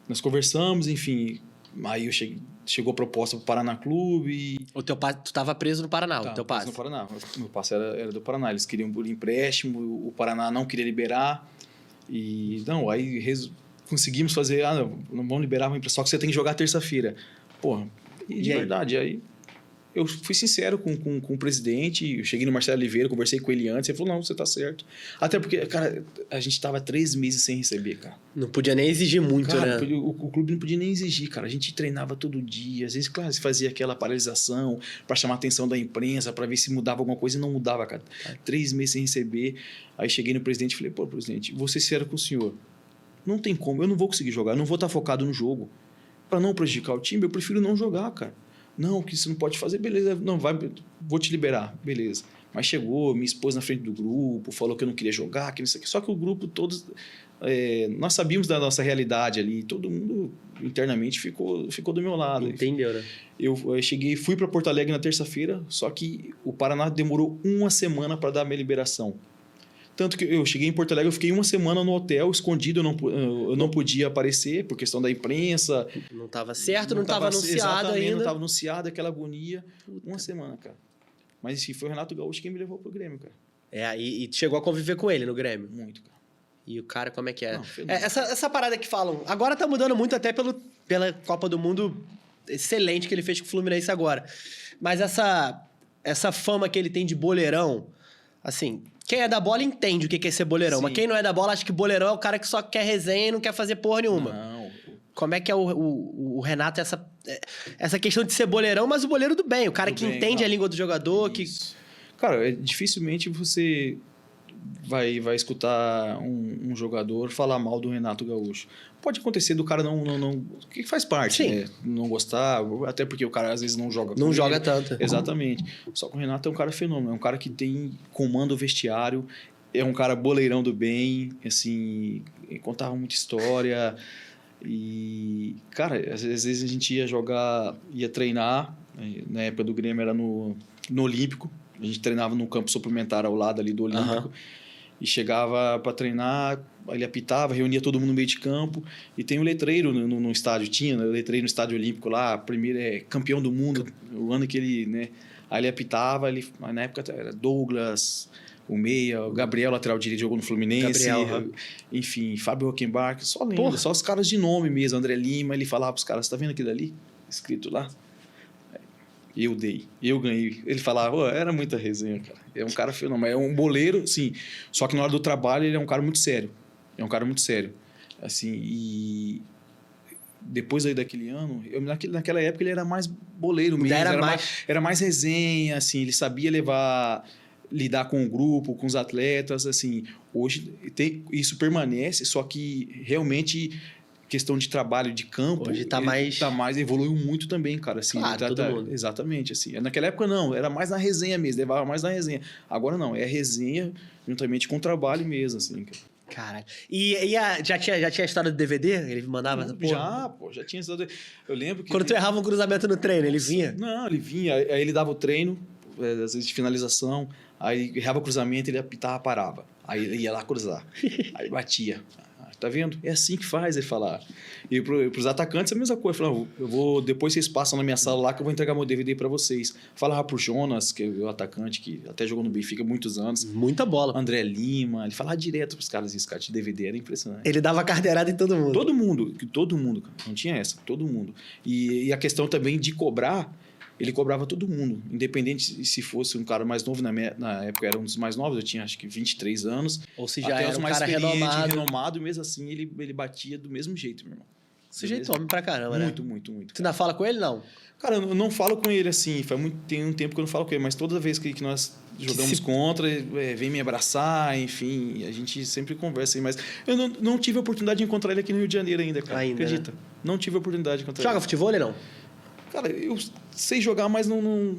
nós conversamos, enfim, aí chegou a proposta pro Paraná Clube. O teu pai, tu tava preso no Paraná, o teu passe? No Paraná. Meu passe era do Paraná. Eles queriam por empréstimo, o Paraná não queria liberar. E não, aí conseguimos fazer, não vamos liberar o empréstimo, só que você tem que jogar terça-feira. Porra, e de verdade, aí eu fui sincero com o presidente, eu cheguei no Marcelo Oliveira, conversei com ele antes, ele falou, não, você tá certo. Até porque, cara, a gente tava 3 meses sem receber, cara. Não podia nem exigir muito, cara, né? O clube não podia nem exigir, cara. A gente treinava todo dia, às vezes, claro, se fazia aquela paralisação para chamar a atenção da imprensa, para ver se mudava alguma coisa, e não mudava, cara. 3 meses sem receber. Aí cheguei no presidente e falei, pô, presidente, vou ser sincero com o senhor. Não tem como, eu não vou conseguir jogar, eu não vou estar focado no jogo. Para não prejudicar o time, eu prefiro não jogar, cara. Não, que você não pode fazer, beleza. Não, vou te liberar, beleza. Mas chegou, me expôs na frente do grupo, falou que eu não queria jogar, que não sei o quê. Só que o grupo, todos... nós sabíamos da nossa realidade ali, todo mundo internamente ficou do meu lado. Entendeu, né? Eu fui para Porto Alegre na terça-feira, só que o Paraná demorou 1 semana para dar a minha liberação. Tanto que eu cheguei em Porto Alegre, eu fiquei 1 semana no hotel, escondido, eu não podia aparecer por questão da imprensa. Não estava certo, não estava anunciado ainda. Não estava anunciado, aquela agonia. 1 semana, cara. Mas enfim, foi o Renato Gaúcho quem me levou pro Grêmio, cara. E chegou a conviver com ele no Grêmio? Muito, cara. E o cara, como é que é? Não, essa parada que falam, agora tá mudando muito até pela Copa do Mundo excelente que ele fez com o Fluminense agora. Mas essa fama que ele tem de boleirão, assim... Quem é da bola entende o que é ser boleirão. Sim. Mas quem não é da bola acha que boleirão é o cara que só quer resenha e não quer fazer porra nenhuma. Não. Como é que é o Renato, essa questão de ser boleirão, mas o boleiro do bem. O cara que entende a língua do jogador. Isso. Cara, dificilmente você vai escutar um jogador falar mal do Renato Gaúcho. Pode acontecer do cara não que faz parte, né? Não gostar, até porque o cara às vezes não joga Não joga tanto. Exatamente. Só que o Renato é um cara fenômeno, é um cara que comanda o vestiário, é um cara boleirão do bem, assim, contava muita história e, cara, às vezes a gente ia treinar, na época do Grêmio era no Olímpico, a gente treinava num campo suplementar ao lado ali do Olímpico. E chegava para treinar, ele apitava, reunia todo mundo no meio de campo. E tem um letreiro no estádio, letreiro no Estádio Olímpico lá, primeiro campeão do mundo, o ano que ele, né? Aí ele apitava, na época era Douglas, o meia, o Gabriel, lateral direito, jogou no Fluminense. Enfim, Fábio Hockenbach, só lembra, só os caras de nome mesmo, André Lima, ele falava pros caras, tá vendo aquilo ali? Escrito lá? Eu ganhei. Ele falava, era muita resenha, cara. É um cara fenômeno, é um boleiro, sim. Só que na hora do trabalho ele é um cara muito sério. Assim, e depois aí daquele ano, naquela época ele era mais boleiro mesmo. Era mais resenha, assim, ele sabia lidar com o grupo, com os atletas, assim. Hoje isso permanece, só que realmente... questão de trabalho de campo, hoje evoluiu muito também, cara, assim, claro, todo mundo. Exatamente, assim. Naquela época não, era mais na resenha mesmo, levava mais na resenha. Agora não, é resenha juntamente com o trabalho mesmo, assim, cara. Caralho. Já tinha a história do DVD? Ele mandava essa porra? Já tinha história. Eu lembro que... Quando tu errava um cruzamento no treino, ele vinha? Não, ele vinha, aí ele dava o treino, às vezes de finalização, Aí errava o cruzamento, ele apitava, parava. Aí ele ia lá cruzar. Aí batia. Tá vendo? É assim que faz, ele falar. E pros atacantes é a mesma coisa. Falava, eu vou, depois vocês passam na minha sala lá que eu vou entregar meu DVD para vocês. Falava pro Jonas, que é o atacante que até jogou no Benfica há muitos anos. Muita bola. André Lima, ele falava direto pros caras isso, cara, de DVD, era impressionante. Ele dava carteirada em todo mundo. Todo mundo, cara. Não tinha essa, todo mundo. E a questão também de cobrar, ele cobrava todo mundo, independente se fosse um cara mais novo, na época era um dos mais novos, eu tinha acho que 23 anos. Ou se já até era os um mais cara renomado, e mesmo assim ele batia do mesmo jeito, meu irmão. Sujeito homem pra caramba, né? Muito. Tu ainda fala com ele, não? Cara, eu não falo com ele assim, tem um tempo que eu não falo com ele, mas toda vez que nós jogamos contra, vem me abraçar, enfim, a gente sempre conversa aí, mas eu não tive a oportunidade de encontrar ele aqui no Rio de Janeiro ainda, cara. Acredita? Né? Não tive a oportunidade de encontrar ele. Joga futebol ou não? Cara, eu sei jogar, mas não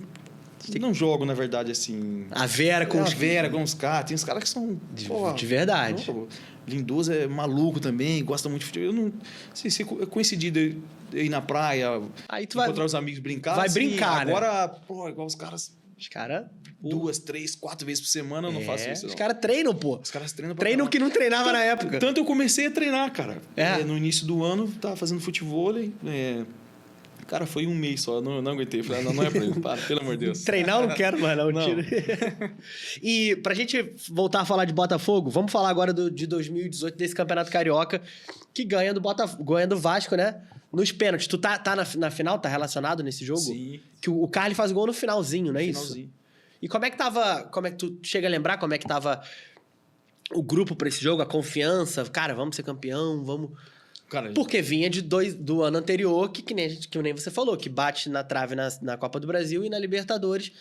jogo, na verdade, assim... A Vera com os caras. Tem uns caras que são... De verdade. Lindoso é maluco também, gosta muito de futebol. Eu não... Se coincidir de ir na praia, aí tu encontrar os amigos, brincar... Vai assim, brincar, agora, né? Pô, igual os caras... Os caras... 2, 3, 4 vezes por semana eu não faço isso. Os caras treinam, pô. Os caras treinam pra Treinam que não treinava na época. Tanto eu comecei a treinar, cara. No início do ano, tava fazendo futebol. Cara, foi um mês só, não aguentei. Falei, não é pra mim, para, pelo amor de Deus. Treinar eu não quero mais, não. E pra gente voltar a falar de Botafogo, vamos falar agora de 2018, desse Campeonato Carioca, que ganha do Vasco, né? Nos pênaltis. Tu tá na final, tá relacionado nesse jogo? Sim. Que o Carly faz gol no finalzinho, não é Finalzinho. isso? E como é que tu chega a lembrar como é que tava o grupo pra esse jogo, a confiança? Cara, vamos ser campeão, vamos... Cara, porque vinha do ano anterior, que nem você falou, que bate na trave na Copa do Brasil e na Libertadores.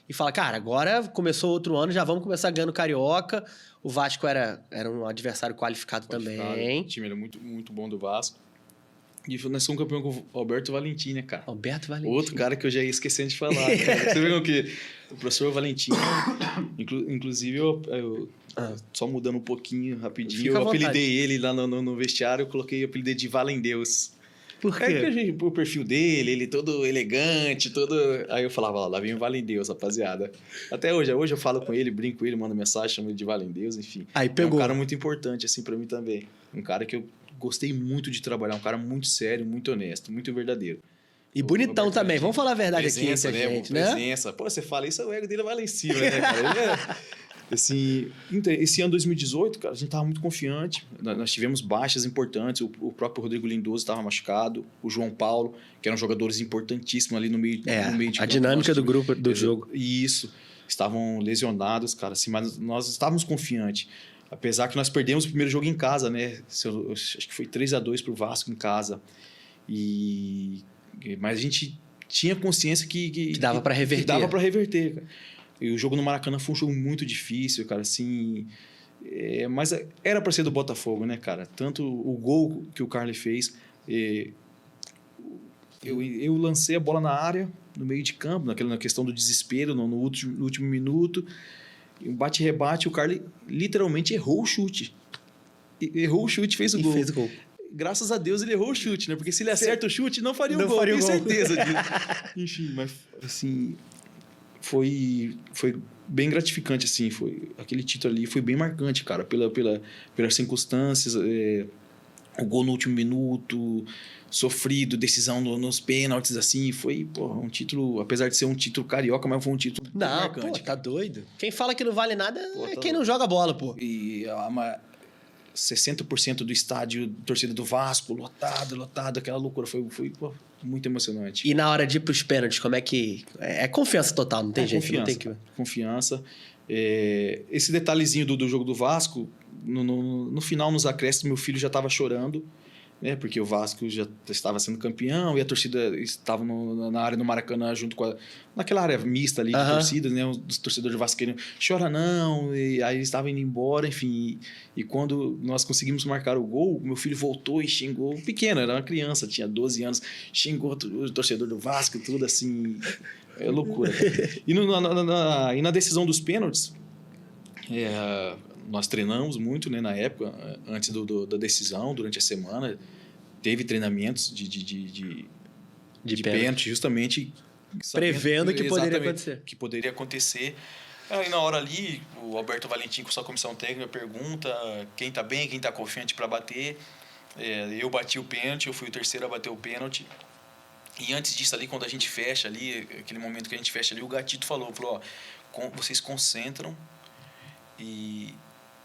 E fala, cara, agora começou outro ano, já vamos começar ganhando Carioca. O Vasco era um adversário qualificado também. O time era muito, muito bom do Vasco. E nós fomos campeão com o Alberto Valentim, né, cara? Alberto Valentim. Outro cara que eu já ia esquecendo de falar. Cara. Você viu que o professor Valentim, inclusive só mudando um pouquinho rapidinho, eu apelidei ele lá no vestiário, eu coloquei o apelido de Valendeus. Por quê? O perfil dele, ele todo elegante, todo... Aí eu falava, lá vem o Valendeus, rapaziada. Até hoje eu falo com ele, brinco com ele, mando mensagem, chamo ele de Valendeus, enfim. Aí pegou. É um cara muito importante, assim, pra mim também. Um cara que eu gostei muito de trabalhar, um cara muito sério, muito honesto, muito verdadeiro. E bonitão também, vamos falar a verdade presença, aqui, né? gente, né? Presença. Pô, você fala isso, o ego dele vai lá em cima, né, cara? Assim, esse ano 2018, cara, a gente tava muito confiante. Nós tivemos baixas importantes. O próprio Rodrigo Lindoso estava machucado. O João Paulo, que eram jogadores importantíssimos ali no meio de a campo. dinâmica do grupo, do jogo. Isso. Estavam lesionados, cara. Assim, mas nós estávamos confiantes. Apesar que nós perdemos o primeiro jogo em casa, né? Acho que foi 3-2 pro Vasco em casa. Mas a gente tinha consciência que dava para reverter. Que dava para reverter, cara. E o jogo no Maracanã foi um jogo muito difícil, cara, assim... mas era para ser do Botafogo, né, cara? Tanto o gol que o Carly fez... Eu lancei a bola na área, no meio de campo, na questão do desespero, no último minuto. Um bate-rebate, o Carly literalmente errou o chute. Errou o chute, fez o gol. Fez o gol. Graças a Deus ele errou o chute, né? Porque se ele acerta o chute, não faria o gol, tenho certeza disso. Enfim, mas assim... Foi bem gratificante, assim, aquele título ali foi bem marcante, cara, pelas circunstâncias, o gol no último minuto, sofrido, decisão nos pênaltis, assim, foi um título, apesar de ser um título carioca, mas foi um título marcante. Pô, tá doido. Quem fala que não vale nada é quem não joga bola, pô. E 60% do estádio, torcida do Vasco, lotado, aquela loucura, foi muito emocionante. E na hora de ir pros pênaltis, como é que... É confiança total, não tem jeito. Confiança, não tem que... Confiança. Esse detalhezinho do jogo do Vasco, no final, nos acréscimos, meu filho já estava chorando, né? Porque o Vasco já estava sendo campeão e a torcida estava na área do Maracanã junto com naquela área mista ali de torcidas, né? Os torcedores vascaínos, chora não, e aí eles estavam indo embora, enfim. E quando nós conseguimos marcar o gol, meu filho voltou e xingou, pequeno, era uma criança, tinha 12 anos, xingou o torcedor do Vasco, tudo assim, é loucura. E na decisão dos pênaltis, nós treinamos muito, né, na época, antes da decisão, durante a semana, teve treinamentos de pênalti, justamente prevendo que poderia acontecer. Que poderia acontecer. Aí na hora ali, o Alberto Valentim com sua comissão técnica pergunta quem tá bem, quem tá confiante para bater. Eu bati o pênalti, eu fui o terceiro a bater o pênalti. E antes disso ali, quando a gente fecha ali, aquele momento que a gente fecha ali, o Gatito falou, ó, vocês concentram e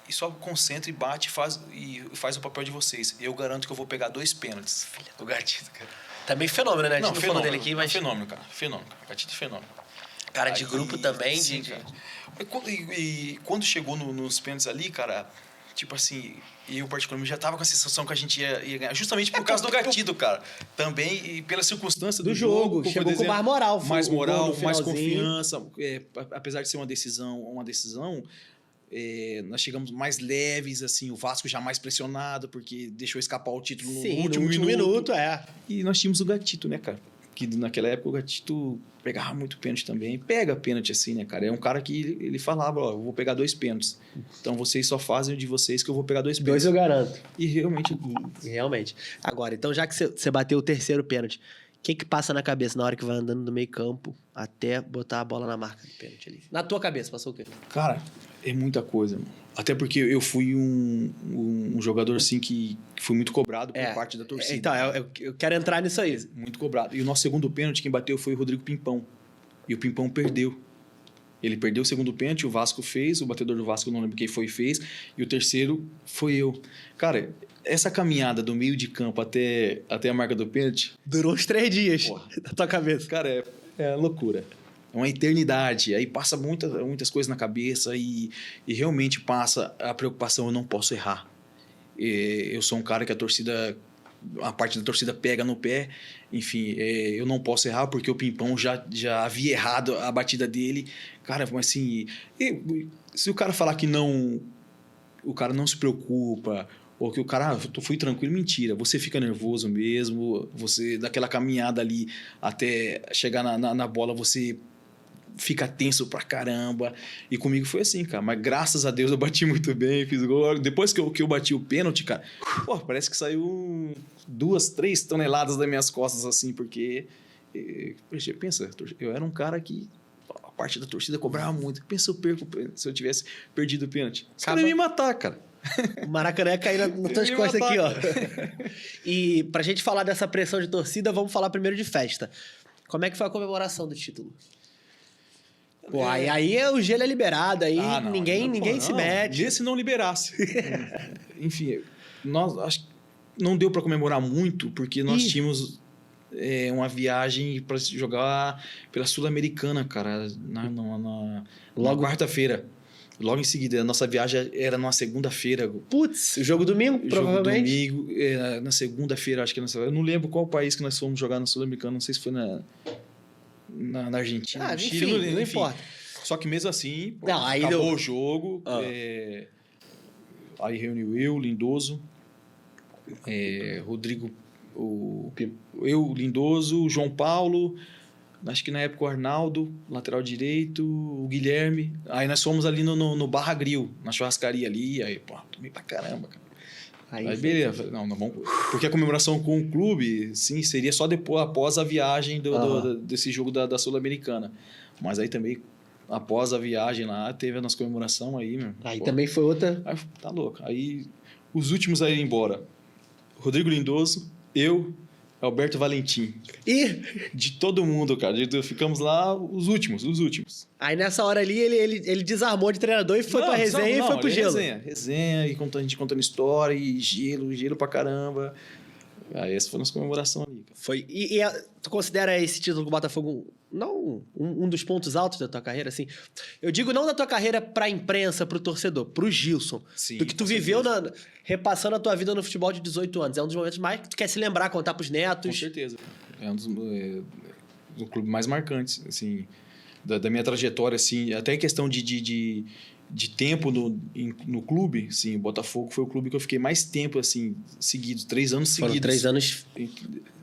só concentra e bate e faz o papel de vocês. Eu garanto que eu vou pegar 2 pênaltis. O Gatito, cara. Também fenômeno, né? A gente Não, não falou dele aqui, mas... Fenômeno, cara. Fenômeno. Gatito é fenômeno. Cara de grupo também. Sim, cara. E quando chegou nos pênaltis ali, cara, tipo assim, eu particularmente já tava com a sensação que a gente ia ganhar, justamente por causa do Gatito, cara. Também e pela circunstância do jogo. Chegou com mais moral. Mais moral, mais confiança. Apesar de ser uma decisão, nós chegamos mais leves, assim, o Vasco já mais pressionado, porque deixou escapar o título no último minuto. E nós tínhamos o Gatito, né, cara? Que naquela época o Gatito pegava muito pênalti também. Pega pênalti assim, né, cara? É um cara que ele falava, ó, eu vou pegar 2 pênaltis. Então vocês só fazem o de vocês que eu vou pegar 2 pênaltis. 2 eu garanto. E realmente... Realmente. Agora, então já que você bateu o terceiro pênalti, o que passa na cabeça na hora que vai andando no meio campo até botar a bola na marca do pênalti ali? Na tua cabeça, passou o quê? Cara, é muita coisa, mano. Até porque eu fui um jogador, assim, que foi muito cobrado por parte da torcida. Então, eu quero entrar nisso aí. Muito cobrado. E o nosso segundo pênalti, quem bateu foi o Rodrigo Pimpão. E o Pimpão perdeu. Ele perdeu o segundo pênalti, o Vasco fez, o batedor do Vasco, não lembro quem foi, fez. E o terceiro foi eu. Cara, essa caminhada do meio de campo até a marca do pênalti... Durou uns 3 dias na tua cabeça. Cara, é loucura. É uma eternidade. Aí passa muitas coisas na cabeça e realmente passa a preocupação, eu não posso errar. Eu sou um cara que a parte da torcida pega no pé. Enfim, eu não posso errar porque o Pimpão já havia errado a batida dele. Cara, mas assim, se o cara falar que não, o cara não se preocupa, ou que o cara, eu fui tranquilo, mentira. Você fica nervoso mesmo, você daquela caminhada ali até chegar na bola, você fica tenso pra caramba. E comigo foi assim, cara. Mas graças a Deus eu bati muito bem, fiz gol. Depois que eu bati o pênalti, cara, parece que saiu 2, 3 toneladas das minhas costas, assim, porque... Pensa, eu era um cara que a parte da torcida cobrava muito. Pensa se eu tivesse perdido o pênalti. Os caras iam me matar, cara. O Maracanã ia cair nas tuas costas aqui, ó. E pra gente falar dessa pressão de torcida, vamos falar primeiro de festa. Como é que foi a comemoração do título? Pô, aí o gelo é liberado, aí ninguém se mete. E se não liberasse. Enfim, acho que não deu para comemorar muito, porque nós tínhamos uma viagem para jogar pela Sul-Americana, cara, na quarta-feira. Logo em seguida, a nossa viagem era numa segunda-feira. Putz, jogo domingo, provavelmente. Jogo domingo, na segunda-feira, acho que eu não lembro qual país que nós fomos jogar na Sul-Americana, não sei se foi na Argentina, no Chile, não importa. Só que mesmo assim, acabou o jogo, aí reuniu eu, Lindoso, Rodrigo, eu, Lindoso, João Paulo, acho que na época o Arnaldo, lateral direito, o Guilherme. Aí nós fomos ali no Barra Grill, na churrascaria ali, aí, tomei pra caramba, cara. Aí beleza, não vamos... Porque a comemoração com o clube, sim, seria só após a viagem desse jogo da Sul-Americana. Mas aí também, após a viagem lá, teve a nossa comemoração aí, meu. Aí também foi outra... Aí, tá louco. Aí, os últimos a ir embora. Rodrigo Lindoso, eu, Alberto Valentim. E? De todo mundo, cara. Ficamos lá os últimos. Aí nessa hora ali, ele desarmou de treinador e foi pra resenha e foi pro gelo. Resenha, e a gente contando história, e gelo pra caramba. Aí essa foi a nossa comemoração ali, cara. Foi. Tu considera esse título do Botafogo não um dos pontos altos da tua carreira, assim? Eu digo não da tua carreira pra imprensa, pro torcedor, pro Gilson. Sim, do que tu viveu repassando a tua vida no futebol de 18 anos. É um dos momentos mais que tu quer se lembrar, contar pros netos. Com certeza. É um dos clubes mais marcantes, assim, da minha trajetória, assim, até em questão de tempo no clube, sim, o Botafogo foi o clube que eu fiquei mais tempo, assim, seguidos, 3 anos seguidos. Foram 3 anos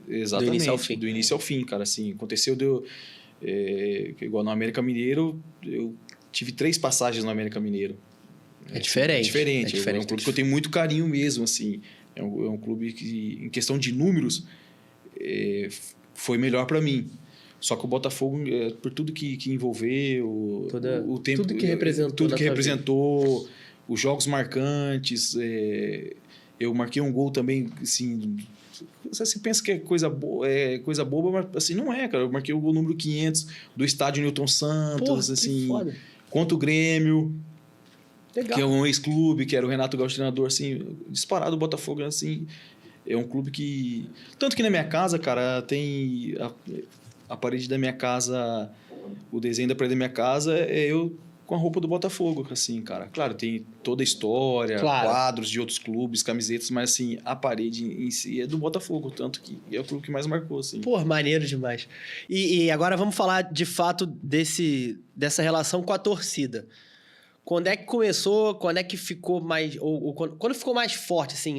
exatamente, do início ao fim. Do início ao fim, cara, assim, aconteceu igual no América Mineiro, eu tive 3 passagens no América Mineiro. É diferente. É um clube que eu tenho muito carinho mesmo, assim, é um clube que, em questão de números, foi melhor para mim. Só que o Botafogo, por tudo que envolveu, o tempo... Tudo que representou. Tudo que representou, os jogos marcantes. Eu marquei um gol também, assim... Você pensa que é coisa boba, mas assim, não é, cara. Eu marquei o gol número 500 do estádio Newton Santos, Porra, assim... que foda. Contra o Grêmio... Legal. Que é um ex-clube, que era o Renato Gaúcho treinador, assim, disparado o Botafogo, assim, é um clube que... Tanto que na minha casa, cara, tem a parede da minha casa, o desenho da parede da minha casa é eu com a roupa do Botafogo, assim, cara. Claro, tem toda a história, quadros de outros clubes, camisetas, mas, assim, a parede em si é do Botafogo, tanto que é o clube que mais marcou, assim. Pô, maneiro demais. E agora vamos falar, de fato, dessa relação com a torcida. Quando é que começou, quando é que ficou mais... quando ficou mais forte, assim?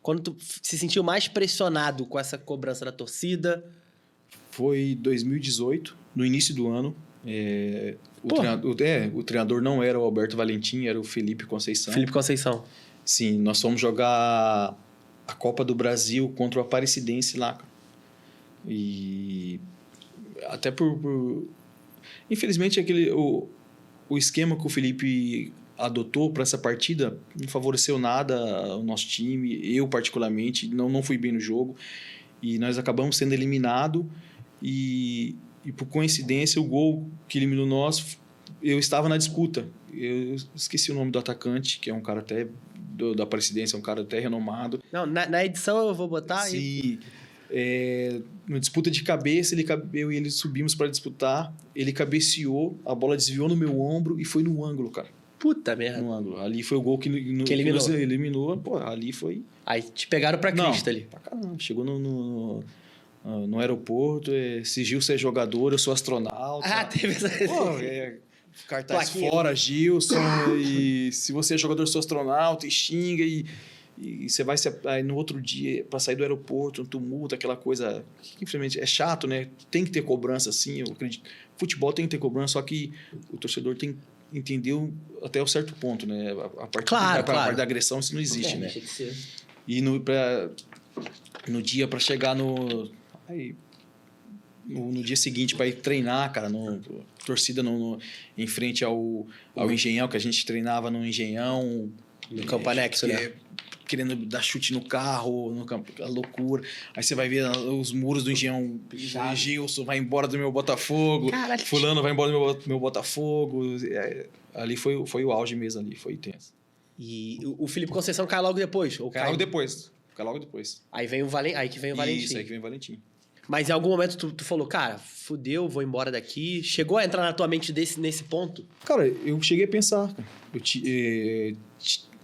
Quando tu se sentiu mais pressionado com essa cobrança da torcida? Foi 2018, no início do ano. O treinador não era o Alberto Valentim, era o Felipe Conceição. Felipe Conceição. Sim, nós fomos jogar a Copa do Brasil contra o Aparecidense lá. E até infelizmente, o esquema que o Felipe adotou para essa partida não favoreceu nada o nosso time. Eu, particularmente, não fui bem no jogo. E nós acabamos sendo eliminados. E por coincidência, o gol que eliminou nós, eu estava na disputa. Eu esqueci o nome do atacante, que é um cara até da Aparecidense, é um cara até renomado. Não, na edição eu vou botar... Sim. Uma disputa de cabeça, eu e ele subimos para disputar, ele cabeceou, a bola desviou no meu ombro e foi no ângulo, cara. Puta merda. No ângulo. Ali foi o gol que eliminou. Que eliminou. Pô, ali foi... Aí te pegaram pra Cristo ali. Pra caramba. Chegou no aeroporto, Gil, você é jogador, eu sou astronauta. Ah, teve essa... Pô, cartaz fora, Gilson, e se você é jogador, eu sou astronauta, e xinga, e você vai... Aí no outro dia, para sair do aeroporto, um tumulto, aquela coisa... Que, infelizmente, é chato, né? Tem que ter cobrança, sim, eu acredito. Futebol tem que ter cobrança, só que o torcedor tem que entender até um certo ponto, né? A parte da agressão, isso não existe, né? E no dia, para chegar no dia seguinte, para ir treinar, cara, torcida em frente ao Engenhão, que a gente treinava no Engenhão. No Campo Anexo, né? Querendo dar chute no carro, no campo, a loucura. Aí você vai ver os muros do Engenhão. Gilson vai embora do meu Botafogo. Caralho. Fulano vai embora do meu Botafogo. Ali foi o auge mesmo, ali foi intenso. E o Felipe Conceição cai logo depois? Cai logo depois. Aí vem o Valentim. Aí que vem o Valentim. Isso, aí que vem o Valentim. Mas em algum momento tu falou, cara, fudeu, vou embora daqui. Chegou a entrar na tua mente nesse ponto? Cara, eu cheguei a pensar.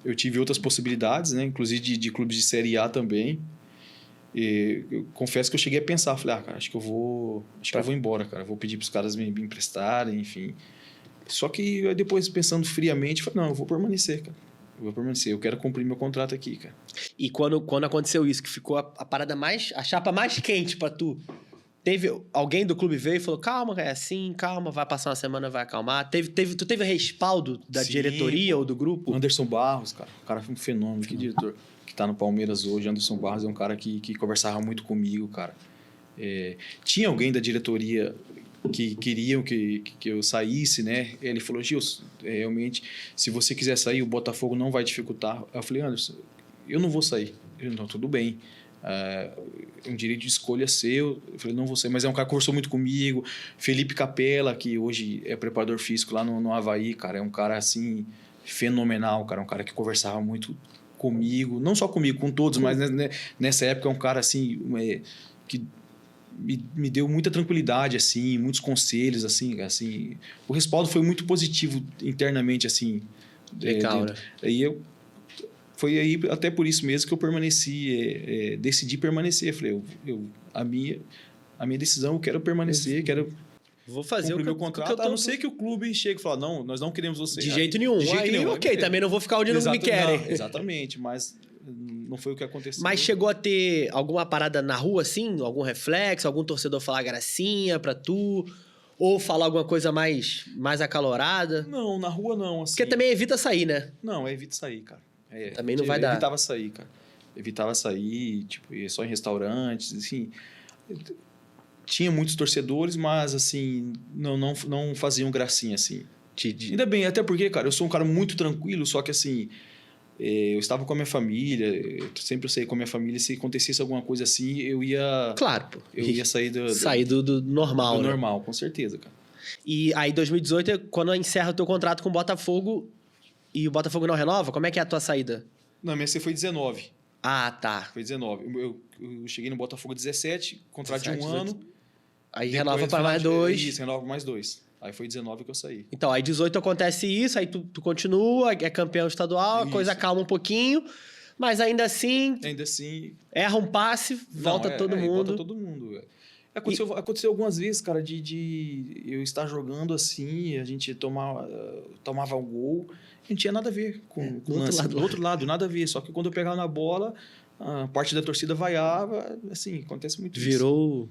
Eu tive outras possibilidades, né? Inclusive de clubes de Série A também. Eu confesso que eu cheguei a pensar. Falei, cara, acho que eu vou embora, cara. Vou pedir para os caras me emprestarem, enfim. Só que depois, pensando friamente, falei, não, eu vou permanecer, cara. Eu quero cumprir meu contrato aqui, cara. E quando aconteceu isso, que ficou a chapa mais quente pra tu, teve alguém do clube veio e falou, calma, é assim, calma, vai passar uma semana, vai acalmar. Tu teve respaldo da diretoria ou do grupo? Anderson Barros, cara. O cara foi um fenômeno, que diretor que tá no Palmeiras hoje. Anderson Barros é um cara que conversava muito comigo, cara. Tinha alguém da diretoria que queriam que eu saísse, né? Ele falou, Gilson, realmente, se você quiser sair, o Botafogo não vai dificultar. Eu falei, Anderson, eu não vou sair. Ele, não, tudo bem. É um direito de escolha seu. Eu falei, não vou sair. Mas é um cara que conversou muito comigo. Felipe Capella, que hoje é preparador físico lá no Avaí, cara. É um cara, assim, fenomenal, cara. Um cara que conversava muito comigo. Não só comigo, com todos, mas nessa época é um cara, assim, que me deu muita tranquilidade, assim, muitos conselhos, assim. O respaldo foi muito positivo internamente, assim. Legal, né? Foi aí, até por isso mesmo, que eu permaneci, decidi permanecer. Falei, a minha decisão, eu quero permanecer, quero vou fazer cumprir meu contrato, a não ser que o clube chegue e fale, não, nós não queremos você. De jeito nenhum. Ok, também não vou ficar onde não me querem. Não, exatamente, mas não foi o que aconteceu. Mas chegou a ter alguma parada na rua, assim? Algum reflexo? Algum torcedor falar gracinha pra tu? Ou falar alguma coisa mais acalorada? Não, na rua não, assim. Porque também evita sair, né? Não, evita sair, cara. Também não vai dar. Evitava sair, tipo, ir só em restaurantes, assim. tinha muitos torcedores, mas, assim, não faziam gracinha, assim. Ainda bem, até porque, cara, eu sou um cara muito tranquilo, só que, assim, eu estava com a minha família, eu sempre saí com a minha família, se acontecesse alguma coisa assim, eu ia... Claro, pô. Eu ia sair do normal, do né? normal, com certeza, cara. E aí, 2018 é quando encerra o teu contrato com o Botafogo e o Botafogo não renova? Como é que é a tua saída? Não, a minha foi 19. Ah, tá. Foi 19. Eu cheguei no Botafogo 17, contrato 17, de um ano. Aí Depois, renova para mais 2. Isso, renova mais 2. Aí foi 19 que eu saí. Então, aí 18 acontece isso, aí tu continua, é campeão estadual, a coisa calma um pouquinho, mas ainda assim, erra um passe, volta todo mundo. Volta todo mundo. Aconteceu algumas vezes, cara, de eu estar jogando assim, a gente tomava um gol, não tinha nada a ver com o lance. Do outro lado, nada a ver. Só que quando eu pegava na bola, a parte da torcida vaiava, assim, acontece muito Virou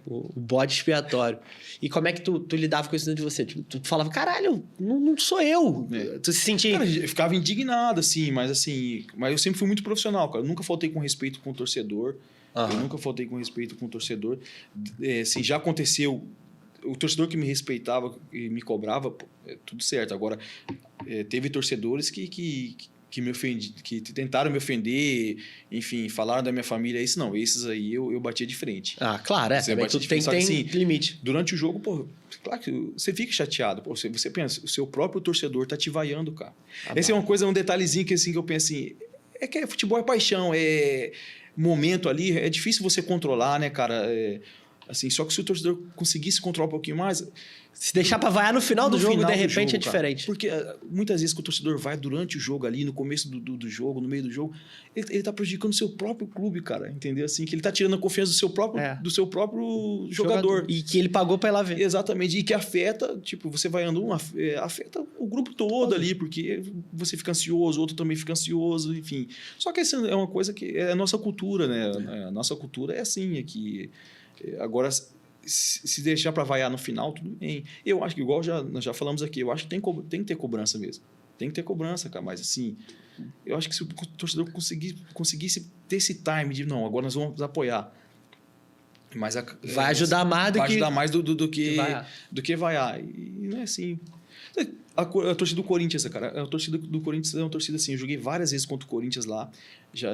o bode expiatório. E como é que tu lidava com isso dentro de você? Tu falava, caralho, não sou eu. Tu se sentia... Cara, eu ficava indignado, assim, mas eu sempre fui muito profissional, cara. Eu nunca faltei com respeito com o torcedor. Eu nunca faltei com respeito com o torcedor. Assim, já aconteceu... O torcedor que me respeitava e me cobrava, pô, tudo certo. Agora, teve torcedores que me ofendi, que tentaram me ofender, enfim, falaram da minha família. Esses aí eu batia de frente. Ah, claro, tudo tem assim, limite. Durante o jogo, pô, claro que você fica chateado. Pô, você pensa, o seu próprio torcedor tá te vaiando, cara. Esse é uma coisa, um detalhezinho que eu penso assim, que futebol é paixão, é momento ali, é difícil você controlar, né, cara? Assim, só que se o torcedor conseguisse controlar um pouquinho mais... Se deixar pra vaiar no final do jogo, de repente é diferente. Porque muitas vezes que o torcedor vai durante o jogo ali, no começo do jogo, no meio do jogo, ele tá prejudicando o seu próprio clube, cara, entendeu? Assim, que ele tá tirando a confiança do seu próprio jogador. E que ele pagou pra ir lá ver. Exatamente. E que afeta, tipo, você vai andando, afeta o grupo todo ali, porque você fica ansioso, o outro também fica ansioso, enfim. Só que essa é uma coisa que é a nossa cultura, né? A nossa cultura é assim, é que... Agora, se deixar para vaiar no final, tudo bem. Eu acho que, igual nós já falamos aqui, eu acho que tem que ter cobrança mesmo. Tem que ter cobrança, cara. Mas, assim, eu acho que se o torcedor conseguisse ter esse time de, não, agora nós vamos apoiar. Mas vai ajudar mais do que vaiar. E não é assim. A torcida do Corinthians, cara. A torcida do Corinthians é uma torcida assim. Eu joguei várias vezes contra o Corinthians lá, já,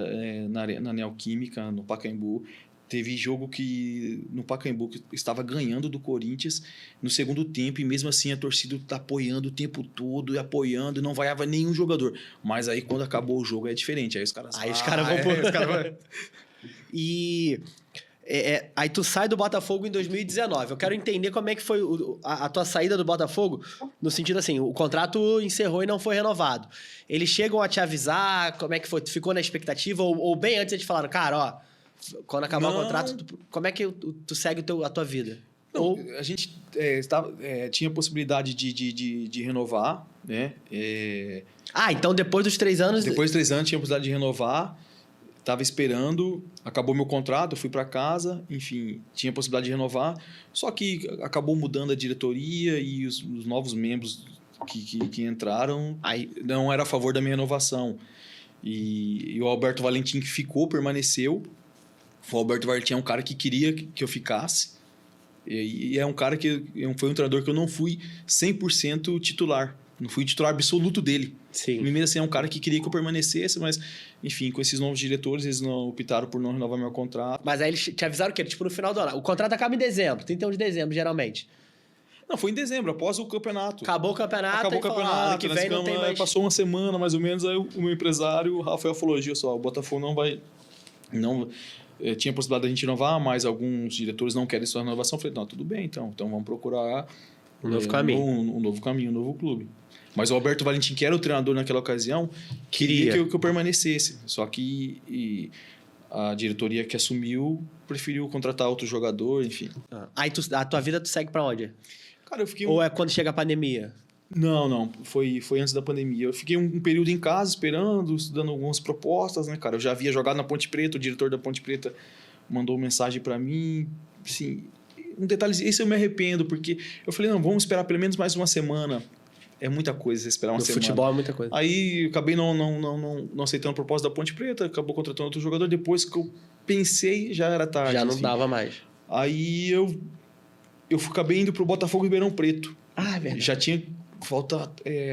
na Neoquímica, no Pacaembu. Teve jogo que no Pacaembu que estava ganhando do Corinthians no segundo tempo e mesmo assim a torcida está apoiando o tempo todo e apoiando e não vaiava nenhum jogador. Mas aí quando acabou o jogo é diferente. Aí os caras vão... E aí tu sai do Botafogo em 2019. Eu quero entender como é que foi a tua saída do Botafogo, no sentido assim, o contrato encerrou e não foi renovado. Eles chegam a te avisar, como é que foi? Tu ficou na expectativa ou bem antes eles falaram, cara, ó, quando acabar o contrato, como é que tu segue a tua vida? Não, a gente tinha possibilidade de renovar, né? Então depois dos 3 anos... Depois dos 3 anos tinha possibilidade de renovar, estava esperando, acabou meu contrato, eu fui para casa, enfim, tinha possibilidade de renovar, só que acabou mudando a diretoria e os novos membros que entraram, aí não era a favor da minha renovação. E o Alberto Valentim que permaneceu. O Alberto Valentim é um cara que queria que eu ficasse. E é um cara que... Foi um treinador que eu não fui 100% titular. Não fui titular absoluto dele. Sim. E mesmo assim é um cara que queria que eu permanecesse, mas... Enfim, com esses novos diretores, eles não optaram por não renovar meu contrato. Mas aí eles te avisaram que tipo no final do ano. O contrato acaba em dezembro, 31 de dezembro, geralmente. Não, foi em dezembro, após o campeonato. Acabou o campeonato. Que vem não tem mais... Passou uma semana, mais ou menos, aí o meu empresário, o Rafael, falou, o Botafogo não vai... tinha a possibilidade de a gente renovar, mas alguns diretores não querem sua renovação. Eu falei, não, tudo bem, então vamos procurar um novo caminho, um novo clube. Mas o Alberto Valentim, que era o treinador naquela ocasião, queria que eu permanecesse. Só que a diretoria que assumiu preferiu contratar outro jogador, enfim. Aí a tua vida tu segue pra onde? Cara, eu fiquei... Ou é quando chega a pandemia? Não. Foi antes da pandemia. Eu fiquei um período em casa esperando, dando algumas propostas, né, cara? Eu já havia jogado na Ponte Preta, o diretor da Ponte Preta mandou mensagem para mim. Assim, um detalhe, esse eu me arrependo, porque eu falei, não, vamos esperar pelo menos mais uma semana. É muita coisa você esperar uma semana. No futebol é muita coisa. Aí eu acabei não aceitando a proposta da Ponte Preta, acabou contratando outro jogador. Depois que eu pensei, já era tarde. Já não dava mais. Aí eu acabei indo pro Botafogo Ribeirão Preto. Ah, é verdade. Já tinha...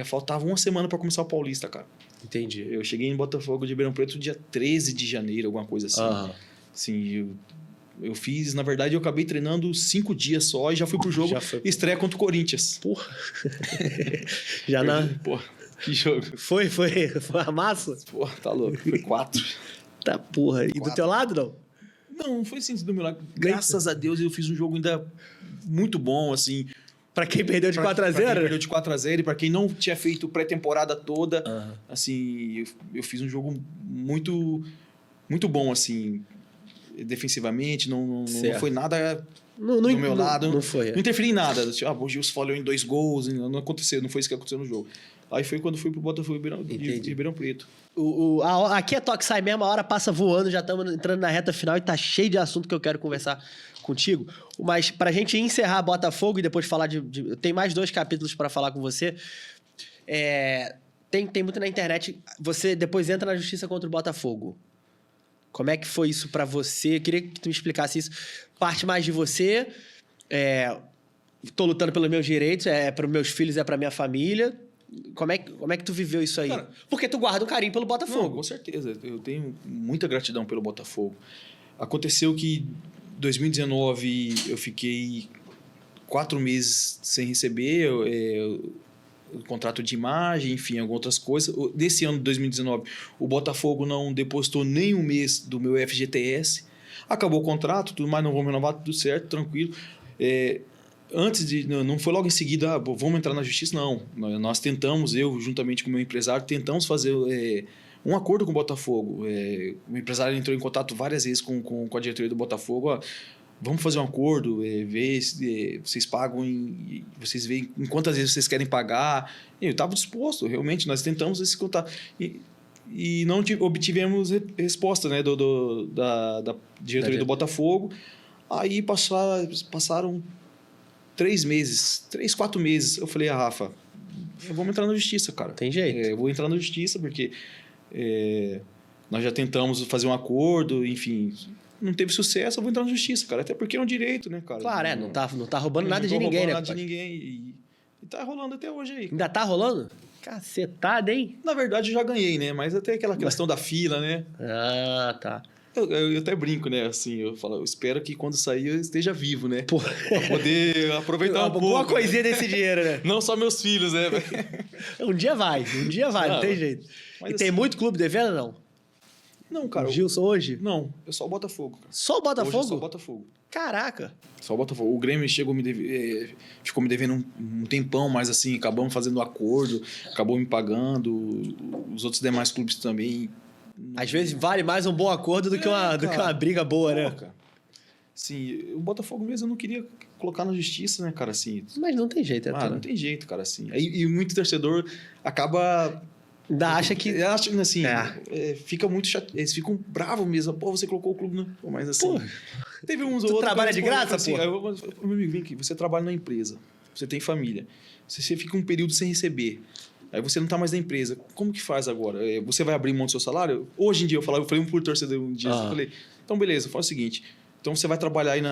faltava uma semana para começar o Paulista, cara. Entendi. Eu cheguei em Botafogo de Ribeirão Preto dia 13 de janeiro, alguma coisa assim. Assim, eu fiz... Na verdade, eu acabei treinando 5 dias só e já fui pro jogo. Estreia contra o Corinthians. Porra. Já não... Porra, que jogo. Foi a massa? Porra, tá louco. Foi 4. Tá porra. E 4. Do teu lado, não? Não foi assim do meu lado. Graças a Deus eu fiz um jogo ainda muito bom, assim. Pra quem perdeu de 4x0? Pra quem perdeu de 4x0 e pra quem não tinha feito pré-temporada toda, assim, eu fiz um jogo muito, muito bom, assim, defensivamente, não foi nada do meu lado. Não foi. Não interferi em nada. Tipo, o Gilson falhou em 2 gols, não aconteceu, não foi isso que aconteceu no jogo. Aí foi quando fui pro Botafogo de Ribeirão Preto. Aqui é toque sai mesmo, a hora passa voando, já estamos entrando na reta final e tá cheio de assunto que eu quero conversar contigo. Mas pra gente encerrar Botafogo e depois falar tem mais 2 capítulos para falar com você. Tem muito na internet. Você depois entra na justiça contra o Botafogo. Como é que foi isso pra você? Eu queria que tu me explicasse isso. Parte mais de você. Tô lutando pelos meus direitos, para os meus filhos, para minha família. Como é que tu viveu isso aí? Cara, porque tu guarda um carinho pelo Botafogo. Não, com certeza. Eu tenho muita gratidão pelo Botafogo. Aconteceu que em 2019 eu fiquei 4 meses sem receber o contrato de imagem, enfim, algumas outras coisas. Desse ano de 2019, o Botafogo não depositou nem um mês do meu FGTS. Acabou o contrato, tudo mais, não vou renovar, tudo certo, tranquilo. Não foi logo em seguida, vamos entrar na justiça, não. Nós tentamos, eu juntamente com o meu empresário, tentamos fazer um acordo com o Botafogo. O empresário entrou em contato várias vezes com a diretoria do Botafogo. Vamos fazer um acordo, ver se vocês pagam, vocês veem em quantas vezes vocês querem pagar. Eu estava disposto, realmente, nós tentamos esse contato. E não obtivemos resposta, né, da diretoria do Botafogo. Aí passaram 3 meses, 3, 4 meses. Eu falei, Rafa, vamos entrar na justiça, cara. Tem jeito. Eu vou entrar na justiça porque nós já tentamos fazer um acordo, enfim, não teve sucesso, eu vou entrar na justiça, cara. Até porque é um direito, né, cara? Claro, não tá roubando nada de ninguém, né? Não tá roubando nada de ninguém e tá rolando até hoje aí. Ainda tá rolando? Cacetada, hein? Na verdade, eu já ganhei, né? Mas até aquela questão da fila, né? Ah, tá. Eu até brinco, né? Assim, eu falo, eu espero que quando sair eu esteja vivo, né? Pô. Pra poder aproveitar um pouco. Boa coisinha desse dinheiro, né? Não só meus filhos, né? Um dia vai, não tem jeito. E tem muito clube devendo, não? Não, cara. O Gilson hoje? Não, é só o Botafogo, cara. Só o Botafogo? Hoje é só o Botafogo. Caraca. Só o Botafogo. O Grêmio ficou me devendo um tempão, mas assim, acabamos fazendo um acordo, acabou me pagando, os outros demais clubes também. Às vezes vale mais um bom acordo do que uma briga boa, né? Cara. Sim, o Botafogo mesmo eu não queria colocar na justiça, né, cara, assim. Mas não tem jeito, não tem jeito, cara, assim. E muito torcedor acaba... Ainda acha que... Acha, assim, fica muito chato. Eles ficam bravos mesmo. Pô, você colocou o clube, né? Pô, mas assim... Teve uns outros... Tu trabalha de graça, assim, meu amigo, vem aqui, você trabalha na empresa, você tem família, você fica um período sem receber, aí você não tá mais na empresa, como que faz agora? Você vai abrir mão do seu salário? Hoje em dia, eu falei por torcedor um dia, eu falei, então beleza, faz o seguinte, então você vai trabalhar aí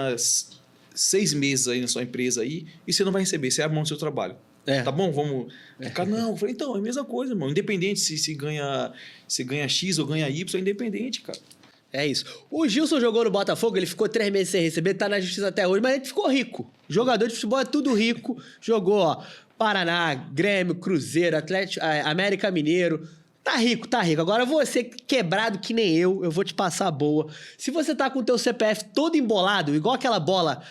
6 meses aí na sua empresa aí, e você não vai receber, você abre mão do seu trabalho. Tá bom? Vamos... Cara, não, eu falei, então, é a mesma coisa, irmão. Independente se ganha X ou ganha Y, é independente, cara. É isso. O Gilson jogou no Botafogo, ele ficou 3 meses sem receber, tá na justiça até hoje, mas ele ficou rico. Jogador de futebol é tudo rico. Jogou, ó, Paraná, Grêmio, Cruzeiro, Atlético, América Mineiro. Tá rico, tá rico. Agora você, quebrado que nem eu vou te passar a boa. Se você tá com o teu CPF todo embolado, igual aquela bola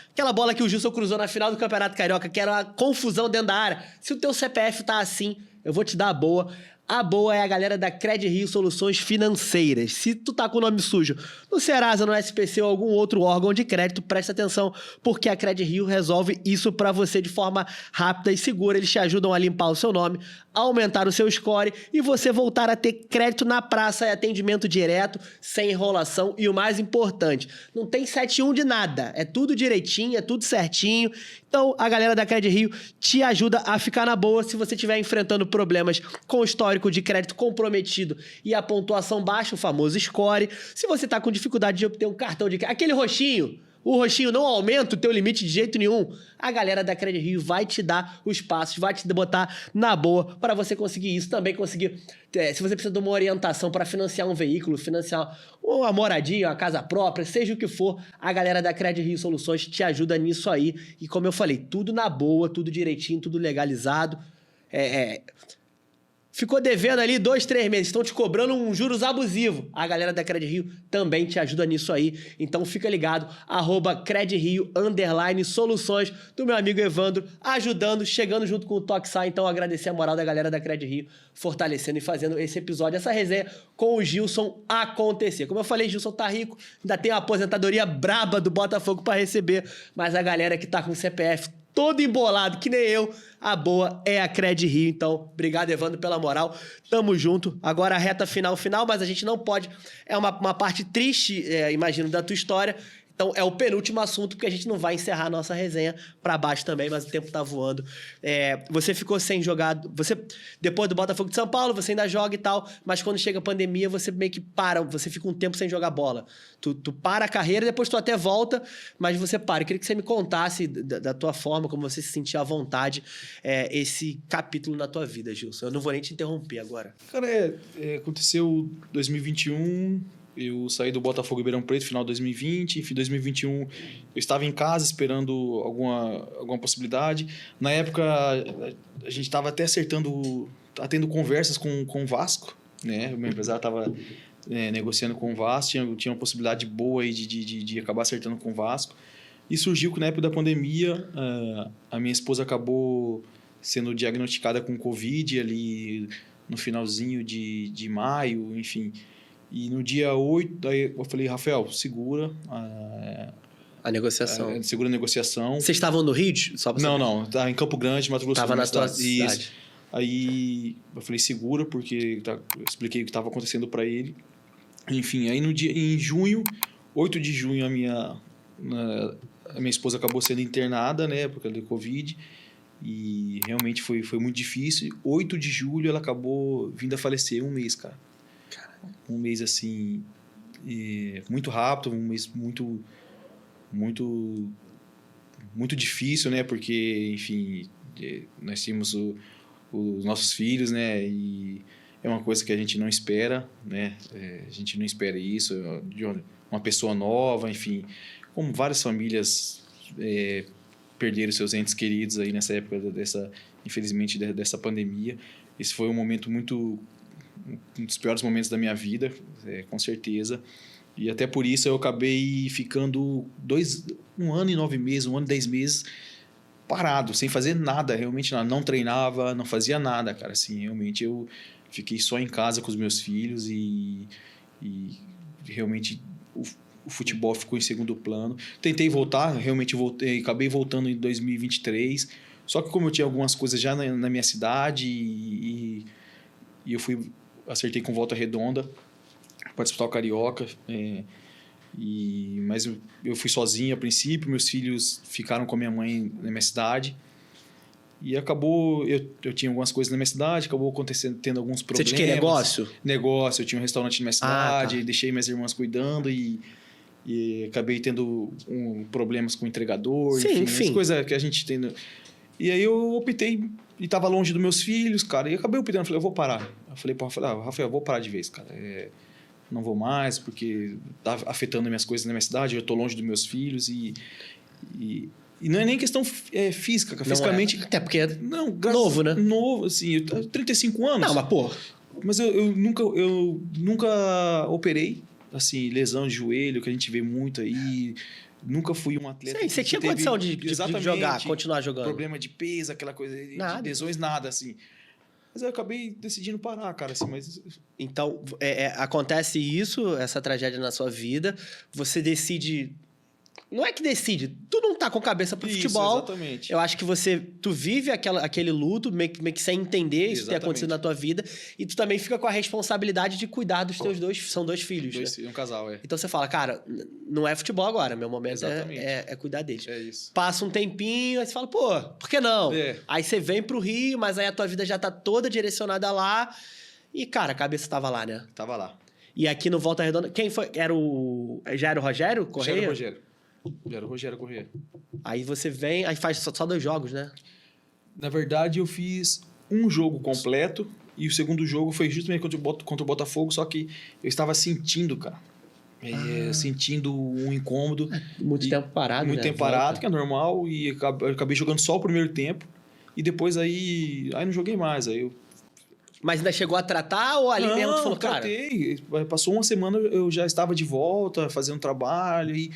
que o Gilson cruzou na final do Campeonato Carioca, que era uma confusão dentro da área. Se o teu CPF tá assim, eu vou te dar a boa. A boa é a galera da Cred Rio Soluções Financeiras. Se tu tá com o nome sujo no Serasa, no SPC ou algum outro órgão de crédito, presta atenção, porque a Cred Rio resolve isso pra você de forma rápida e segura. Eles te ajudam a limpar o seu nome, aumentar o seu score e você voltar a ter crédito na praça e atendimento direto, sem enrolação e o mais importante, não tem 71 de nada, é tudo direitinho, é tudo certinho. Então, a galera da Cred Rio te ajuda a ficar na boa se você estiver enfrentando problemas com o histórico de crédito comprometido e a pontuação baixa, o famoso score. Se você está com dificuldade de obter um cartão de crédito, aquele roxinho, o roxinho não aumenta o teu limite de jeito nenhum, a galera da Cred Rio vai te dar os passos, vai te botar na boa para você conseguir isso. Também conseguir, se você precisa de uma orientação para financiar um veículo, financiar uma moradia, uma casa própria, seja o que for, a galera da Cred Rio Soluções te ajuda nisso aí. E como eu falei, tudo na boa, tudo direitinho, tudo legalizado. Ficou devendo ali 2, 3 meses, estão te cobrando um juros abusivo. A galera da Cred Rio também te ajuda nisso aí. Então fica ligado, @CredRio_Soluções do meu amigo Evandro, ajudando, chegando junto com o Toxai. Então agradecer a moral da galera da Cred Rio, fortalecendo e fazendo esse episódio, essa resenha com o Gilson acontecer. Como eu falei, Gilson tá rico, ainda tem uma aposentadoria braba do Botafogo para receber, mas a galera que tá com o CPF todo embolado, que nem eu, a boa é a Cred Rio. Então, obrigado, Evandro, pela moral. Tamo junto. Agora a reta final, mas a gente não pode... É uma parte triste, imagino, da tua história. Então, é o penúltimo assunto, porque a gente não vai encerrar a nossa resenha pra baixo também, mas o tempo tá voando. Você ficou sem jogar... Depois do Botafogo de São Paulo, você ainda joga e tal, mas quando chega a pandemia, você meio que para, você fica um tempo sem jogar bola. Tu para a carreira, depois tu até volta, mas você para. Eu queria que você me contasse da tua forma, como você se sentia à vontade, esse capítulo na tua vida, Gilson. Eu não vou nem te interromper agora. Cara, aconteceu 2021... Eu saí do Botafogo Ribeirão Preto no final de 2020. Em 2021, eu estava em casa esperando alguma possibilidade. Na época, a gente estava até tendo conversas com o Vasco, né? O meu empresário estava negociando com o Vasco, tinha uma possibilidade boa aí de acabar acertando com o Vasco. E surgiu que na época da pandemia, a minha esposa acabou sendo diagnosticada com Covid ali no finalzinho de maio, enfim... E no dia 8, aí eu falei, Rafael, segura a negociação. Segura a negociação. Vocês estavam no Rio? Não. Estava em Campo Grande, Mato Grosso do Sul. Estava na tua cidade. Isso. Aí eu falei, segura, porque eu expliquei o que estava acontecendo para ele. Enfim, aí em junho, 8 de junho, a minha esposa acabou sendo internada, né, por causa do Covid. E realmente foi muito difícil. 8 de julho, ela acabou vindo a falecer, um mês, cara. Um mês, assim, muito rápido, um mês muito difícil, né? Porque, enfim, nós tínhamos os nossos filhos, né? E é uma coisa que a gente não espera, né? A gente não espera isso de uma pessoa nova, enfim. Como várias famílias perderam seus entes queridos aí nessa época infelizmente, dessa pandemia. Esse foi um momento um dos piores momentos da minha vida, com certeza. E até por isso eu acabei ficando 1 ano e 9 meses, 1 ano e 10 meses parado, sem fazer nada, realmente nada. Não treinava, não fazia nada, cara. Assim, realmente eu fiquei só em casa com os meus filhos e realmente o futebol ficou em segundo plano. Tentei voltar, realmente voltei, acabei voltando em 2023. Só que como eu tinha algumas coisas já na minha cidade e eu acertei com Volta Redonda para disputar o Carioca, mas eu fui sozinho a princípio, meus filhos ficaram com a minha mãe na minha cidade e acabou, eu tinha algumas coisas na minha cidade, acabou tendo alguns problemas. Você tinha negócio? Negócio, eu tinha um restaurante na minha cidade, tá. Deixei minhas irmãs cuidando e acabei tendo problemas com o entregador, enfim. As coisas que a gente tem... E aí eu optei, e estava longe dos meus filhos, cara, e acabei optando, falei, eu vou parar. Eu falei para o Rafael, eu vou parar de vez, cara. Não vou mais, porque tá afetando minhas coisas na minha cidade, eu estou longe dos meus filhos e não é nem questão física, cara. Fisicamente... Até porque é novo, né? Novo, assim, eu tenho 35 anos. Não, mas pô... Mas eu nunca operei, assim, lesão de joelho, que a gente vê muito aí... Nunca fui um atleta... Sim, você tinha condição de jogar, continuar jogando. Problema de peso, aquela coisa de lesões, nada, assim. Mas eu acabei decidindo parar, cara, assim, mas... Então, acontece isso, essa tragédia na sua vida, você decide... Não é que decide, tu não tá com cabeça pro futebol. Exatamente. Eu acho que tu vive aquele luto, meio que sem entender isso que tem acontecido na tua vida, e tu também fica com a responsabilidade de cuidar dos teus são 2 filhos. Um casal, Então você fala, cara, não é futebol agora, meu momento é cuidar deles. É isso. Passa um tempinho, aí você fala, pô, por que não? Aí você vem pro Rio, mas aí a tua vida já tá toda direcionada lá, e cara, a cabeça tava lá, né? Tava lá. E aqui no Volta Redonda, quem foi? Já era o Rogério Correia? Já era o Rogério. Era o Rogério Corrêa. Aí você vem, aí faz só 2 jogos, né? Na verdade, eu fiz um jogo completo e o segundo jogo foi justamente contra o Botafogo, só que eu estava sentindo, cara. Sentindo um incômodo. Muito tempo parado, Muito né? tempo parado, que é normal, e acabei jogando só o primeiro tempo. E depois aí não joguei mais. Aí eu... Mas ainda chegou a tratar ou ali mesmo tu falou, cara? Tratei. Passou uma semana, eu já estava de volta, fazendo trabalho e...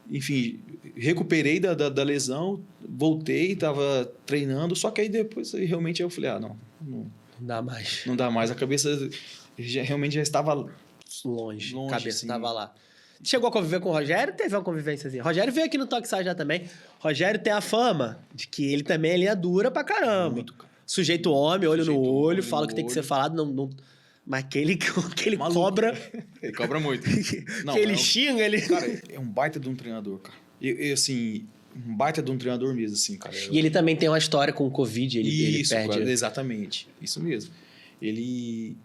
Enfim, recuperei da lesão, voltei, estava treinando, só que aí depois realmente eu falei, não dá mais. Não dá mais, a cabeça realmente já estava longe a cabeça assim. estava lá. Chegou a conviver com o Rogério? Teve uma convivência assim. Rogério veio aqui no Toque Sai já também. Rogério tem a fama de que ele também é linha dura pra caramba. Muito, cara. Sujeito homem, olho no olho, fala o que tem que ser falado, não... Mas que ele cobra... Ele cobra muito. Não, ele xinga, ele... Cara, é um baita de um treinador, cara. Assim, um baita de um treinador mesmo, assim, cara. E ele também tem uma história com o Covid, ele perde... Cara, exatamente. Isso mesmo. Ele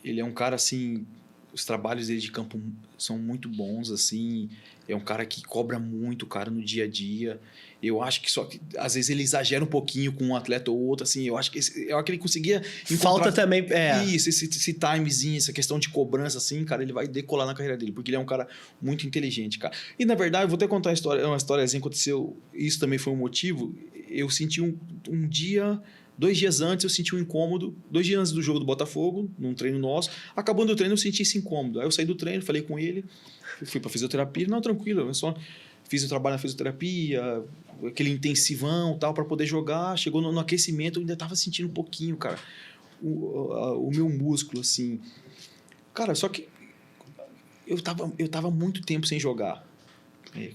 é um cara, assim... Os trabalhos dele de campo são muito bons, assim... É um cara que cobra muito, cara, no dia a dia. Eu acho que às vezes ele exagera um pouquinho com um atleta ou outro, assim. Eu acho que ele conseguia... Falta também... Isso, esse timezinho, essa questão de cobrança, assim, cara, ele vai decolar na carreira dele, porque ele é um cara muito inteligente, cara. E, na verdade, eu vou até contar uma historiazinha que aconteceu. Isso também foi um motivo. Eu senti um dia... 2 dias antes eu senti um incômodo, 2 dias antes do jogo do Botafogo, num treino nosso. Acabando o treino eu senti esse incômodo. Aí eu saí do treino, falei com ele, fui pra fisioterapia. Não, tranquilo, eu só fiz o trabalho na fisioterapia, aquele intensivão e tal, para poder jogar. Chegou no aquecimento, eu ainda tava sentindo um pouquinho, cara, o meu músculo, assim. Cara, só que eu tava muito tempo sem jogar,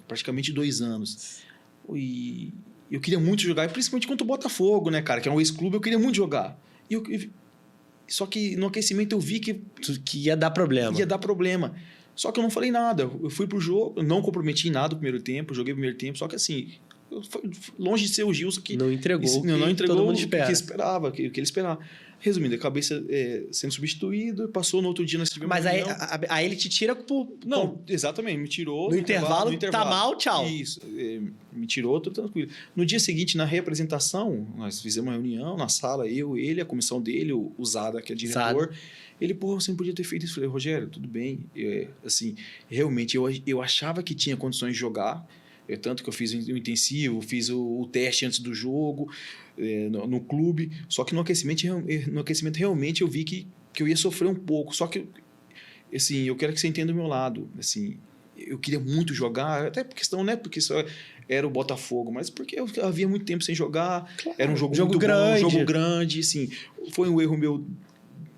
praticamente 2 anos. E eu queria muito jogar, principalmente contra o Botafogo, né, cara? Que é um ex-clube, eu queria muito jogar. Só que no aquecimento eu vi que ia dar problema. Ia dar problema. Só que eu não falei nada. Eu fui pro jogo, não comprometi em nada o primeiro tempo, joguei o primeiro tempo, só que assim, longe de ser o Gilson que... Não entregou todo mundo espera. O que ele esperava. Resumindo, a cabeça sendo substituído, passou no outro dia nós tivemos Mas aí ele te tira por... Não, exatamente, me tirou. No intervalo, tá mal, tchau. Isso, me tirou, tô tranquilo. No dia seguinte, na reapresentação, nós fizemos uma reunião na sala, ele, a comissão dele, o Zada, que é diretor. Ele, você não podia ter feito isso. Eu falei, Rogério, tudo bem. Assim, realmente, eu achava que tinha condições de jogar. Tanto que eu fiz o intensivo, fiz o teste antes do jogo, no clube. Só que no aquecimento realmente eu vi que eu ia sofrer um pouco. Só que, assim, eu quero que você entenda o meu lado. Assim, eu queria muito jogar, até por questão, né? Porque só era o Botafogo, mas porque eu havia muito tempo sem jogar. Claro, era um jogo muito grande. Bom, um jogo grande, assim. Foi um erro meu.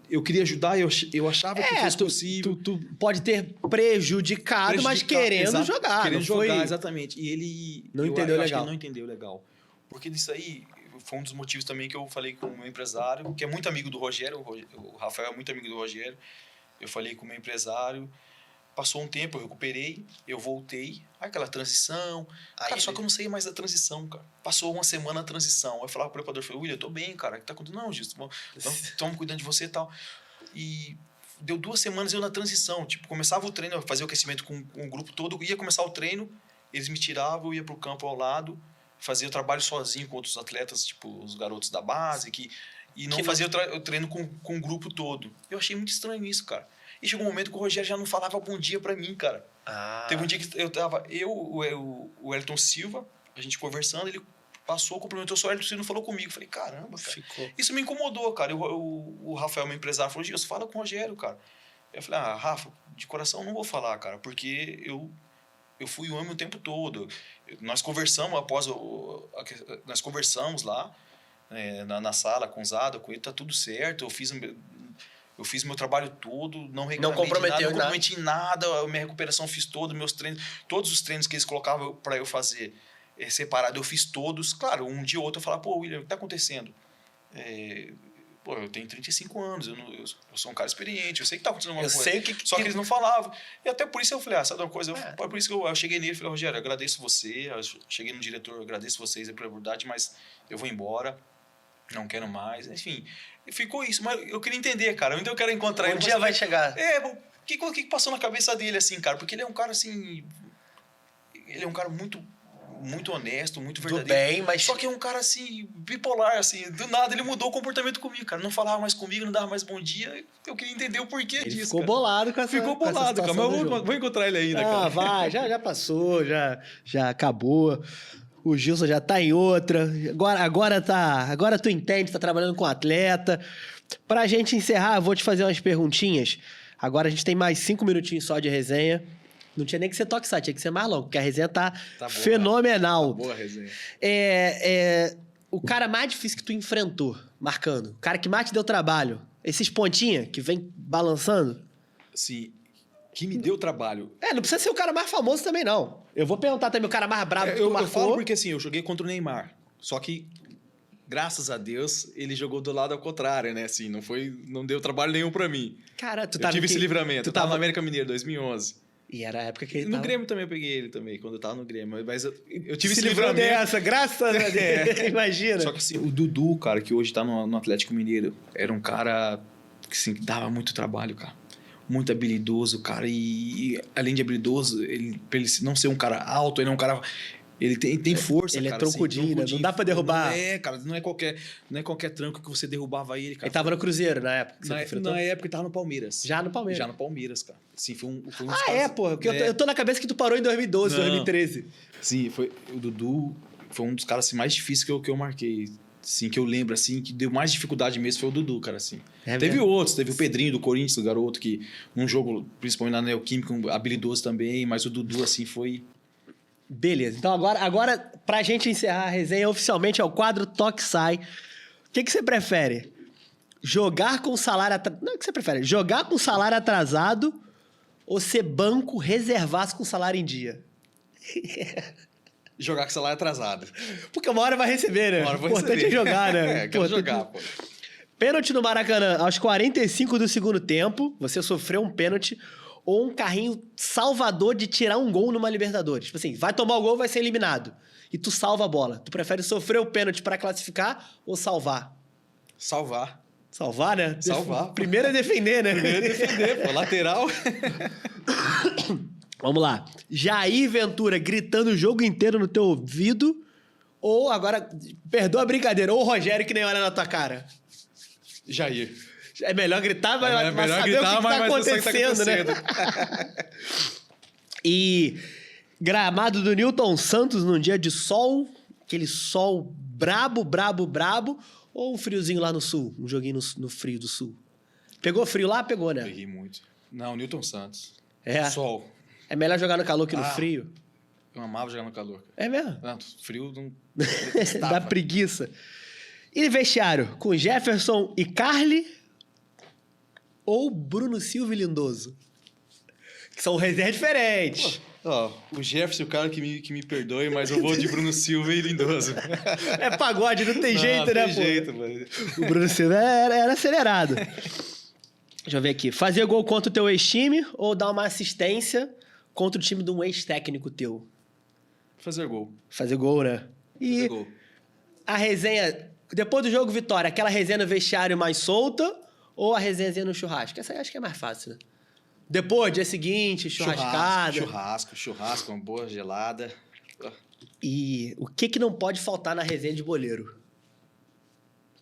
Eu queria ajudar, eu achava que fosse possível. Tu pode ter prejudicado, mas querendo jogar. Querendo jogar, exatamente. E ele... Não entendeu legal. Acho que ele não entendeu legal. Porque disso aí foi um dos motivos também que eu falei com o meu empresário, que é muito amigo do Rogério, o Rafael é muito amigo do Rogério. Eu falei com o meu empresário, passou um tempo, eu recuperei, eu voltei, aquela transição. Cara, só que eu não sei mais da transição, cara. Passou uma semana a transição. Eu falava pro preparador, falei, William, eu tô bem, cara. O que tá acontecendo? Não, Gilson, estamos cuidando de você e tal. E deu 2 semanas eu na transição. Tipo, começava o treino, eu fazia o aquecimento com o grupo todo, ia começar o treino, eles me tiravam, eu ia pro campo ao lado, fazia o trabalho sozinho com outros atletas, tipo, os garotos da base, e não fazia o treino com o grupo todo. Eu achei muito estranho isso, cara. E chegou um momento que o Rogério já não falava bom dia pra mim, cara. Teve um dia que o Elton Silva, a gente conversando, ele passou, cumprimentou só o Elton Silva, não falou comigo. Falei, caramba, cara. Isso me incomodou, cara. O Rafael, meu empresário, falou, Gilson, fala com o Rogério, cara. Eu falei, Rafa, de coração não vou falar, cara, porque eu fui o homem o tempo todo. Nós conversamos nós conversamos lá, na sala com o Zada, com ele, tá tudo certo, eu fiz meu trabalho todo, não comprometi em nada, a minha recuperação eu fiz todo, meus treinos, todos os treinos que eles colocavam para eu fazer separado, eu fiz todos. Claro, um dia ou outro eu falava, William, o que tá acontecendo? Eu tenho 35 anos, eu sou um cara experiente, eu sei que tá acontecendo alguma coisa. Só que eles não falavam. E até por isso eu falei, sabe uma coisa? Por isso que eu cheguei nele e falei, Rogério, eu agradeço você, eu cheguei no diretor, eu agradeço vocês pela verdade, mas eu vou embora, não quero mais, enfim. Ficou isso, mas eu queria entender, cara. Então eu quero encontrar ele. Um dia vai chegar. O que passou na cabeça dele, assim, cara? Porque ele é um cara, assim... Ele é um cara muito honesto, muito Tudo verdadeiro. bem, mas... Só que é um cara, assim, bipolar, assim. Do nada, ele mudou o comportamento comigo, cara. Não falava mais comigo, não dava mais bom dia. Eu queria entender o porquê Ele disso, ficou cara. bolado com essa Ficou com essa bolado, cara. Mas situação do eu jogo. vou encontrar ele ainda, cara. Vai, já passou, já acabou. O Gilson já tá em outra. Agora tu entende, tá trabalhando com atleta. Pra gente encerrar, eu vou te fazer umas perguntinhas. Agora a gente tem mais 5 minutinhos só de resenha. Não tinha nem que ser Tokusai, tinha que ser mais longo, porque a resenha tá boa, fenomenal. Boa resenha. O cara mais difícil que tu enfrentou, marcando. O cara que mais te deu trabalho. Esses pontinhos que vem balançando. Assim, que me deu trabalho. Não precisa ser o cara mais famoso também, não. Eu vou perguntar também o cara mais brabo que tu Eu marcou. falo porque, assim, eu joguei contra o Neymar. Só que, graças a Deus, ele jogou do lado ao contrário, né? Assim, não deu trabalho nenhum pra mim. Cara, Eu tive esse livramento. Eu tava no América Mineiro, 2011. E era a época que ele No Grêmio também eu peguei ele também, quando eu tava no Grêmio. Mas eu tive se esse livrou livramento. dessa, graças a Deus. Imagina. Só que assim, o Dudu, cara, que hoje tá no Atlético Mineiro, era um cara que assim, dava muito trabalho, cara. Muito habilidoso, cara. E além de habilidoso, pra ele não ser um cara alto, ele é um cara... Ele tem força, ele cara. É troncudinho, né? Não dá pra derrubar. Cara. Não é qualquer tranco que você derrubava ele, cara. Ele tava no Cruzeiro na época que você enfrentou? Na época ele tava no Palmeiras. Já no Palmeiras. Já no Palmeiras, cara. Sim, foi um dos porra. Porque eu tô na cabeça que tu parou em 2012, 2013. Sim, o Dudu foi um dos caras assim, mais difíceis que eu marquei. Assim, que eu lembro, assim, que deu mais dificuldade mesmo foi o Dudu, cara, assim. Teve outros, teve o Pedrinho do Corinthians, o garoto, que num jogo, principalmente na Neoquímica, habilidoso também, mas o Dudu, assim, foi... Beleza. Então agora, pra gente encerrar a resenha, oficialmente é o quadro Tokusai. O que você prefere? Jogar com salário atrasado... Não, o que você prefere? Jogar com salário atrasado ou ser banco reservasse com salário em dia? Jogar com salário atrasado. Porque uma hora vai receber, né? Uma hora eu vou Importante receber. É jogar, né? Quero jogar, pô. Pênalti no Maracanã aos 45 do segundo tempo. Você sofreu um pênalti ou um carrinho salvador de tirar um gol numa Libertadores. Tipo assim, vai tomar o gol, vai ser eliminado. E tu salva a bola. Tu prefere sofrer o pênalti pra classificar ou salvar? Salvar. Salvar, né? Salvar. Primeiro é defender, né? Primeiro é defender, pô. Lateral. Vamos lá. Jair Ventura gritando o jogo inteiro no teu ouvido ou agora, perdoa a brincadeira, ou o Rogério que nem olha na tua cara? Jair. É melhor gritar, mas É melhor saber gritar, o que tá acontecendo, né? E gramado do Newton Santos num dia de sol, aquele sol brabo, ou um friozinho lá no sul, um joguinho no frio do sul. Pegou frio lá? Pegou, né? Errei muito. Não, Newton Santos. É. Sol. É melhor jogar no calor que no frio? Eu amava jogar no calor. É mesmo? Não, frio não... Dá preguiça. E vestiário, com Jefferson e Carly ou Bruno Silva e Lindoso? Que são resenhas diferentes. Ó, o Jefferson, o cara que me perdoe, mas eu vou de Bruno Silva e Lindoso. É pagode, não tem jeito, né, pô? Não tem jeito, mano. O Bruno Silva era acelerado. Deixa eu ver aqui. Fazer gol contra o teu ex-time ou dar uma assistência contra o time de um ex-técnico teu? Fazer gol. Fazer gol, né? E Fazer gol. a resenha... Depois do jogo, Vitória, aquela resenha no vestiário mais solta ou a resenhazinha no churrasco? Essa aí acho que é mais fácil, né? Depois, dia seguinte, churrascada. Churrasco, uma boa gelada. E o que não pode faltar na resenha de boleiro?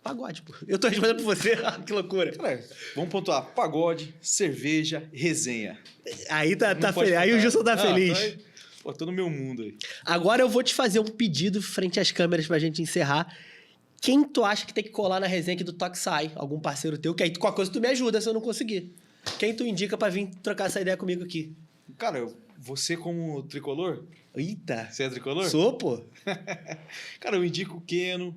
Pagode, pô. Eu tô respondendo por você. Que loucura. Cara, vamos pontuar. Pagode, cerveja, resenha. Aí tá feliz. Aí o Gilson tá feliz. Pô, tô no meu mundo aí. Agora eu vou te fazer um pedido frente às câmeras pra gente encerrar. Quem tu acha que tem que colar na resenha aqui do Tokusai? Algum parceiro teu? Que aí com a coisa tu me ajuda se eu não conseguir. Quem tu indica pra vir trocar essa ideia comigo aqui? Cara, você como tricolor? Eita. Você é tricolor? Sou, pô. Cara, eu indico o Keno,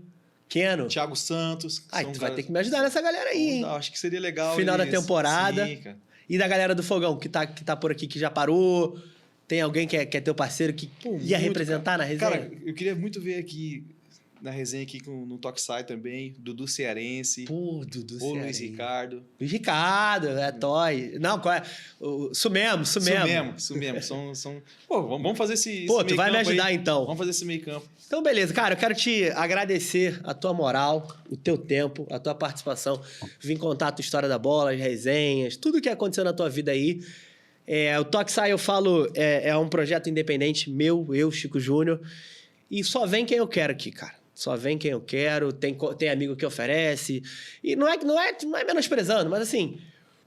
Thiago Santos. Ai, tu vai ter que me ajudar nessa galera aí, hein? Acho que seria legal. Final da temporada. Sim, cara. E da galera do Fogão, que tá por aqui, que já parou. Tem alguém que é teu parceiro que ia representar na resenha? Cara, eu queria muito ver aqui na resenha aqui no Tokusai também, Dudu Cearense. Pô, Dudu ou Cearense. Luiz Ricardo. Luiz Ricardo, é Toy. Não, qual é? Isso mesmo. São... Pô, vamos fazer esse Pô, meio tu vai me campo ajudar aí. então. Vamos fazer esse meio campo. Então, beleza. Cara, eu quero te agradecer a tua moral, o teu tempo, a tua participação. Vim contar a tua história da bola, as resenhas, tudo que aconteceu na tua vida aí. O Toque Sai, eu falo, é um projeto independente meu, eu, Chico Júnior. E só vem quem eu quero aqui, cara. Só vem quem eu quero, tem amigo que oferece. E não é menosprezando, mas assim,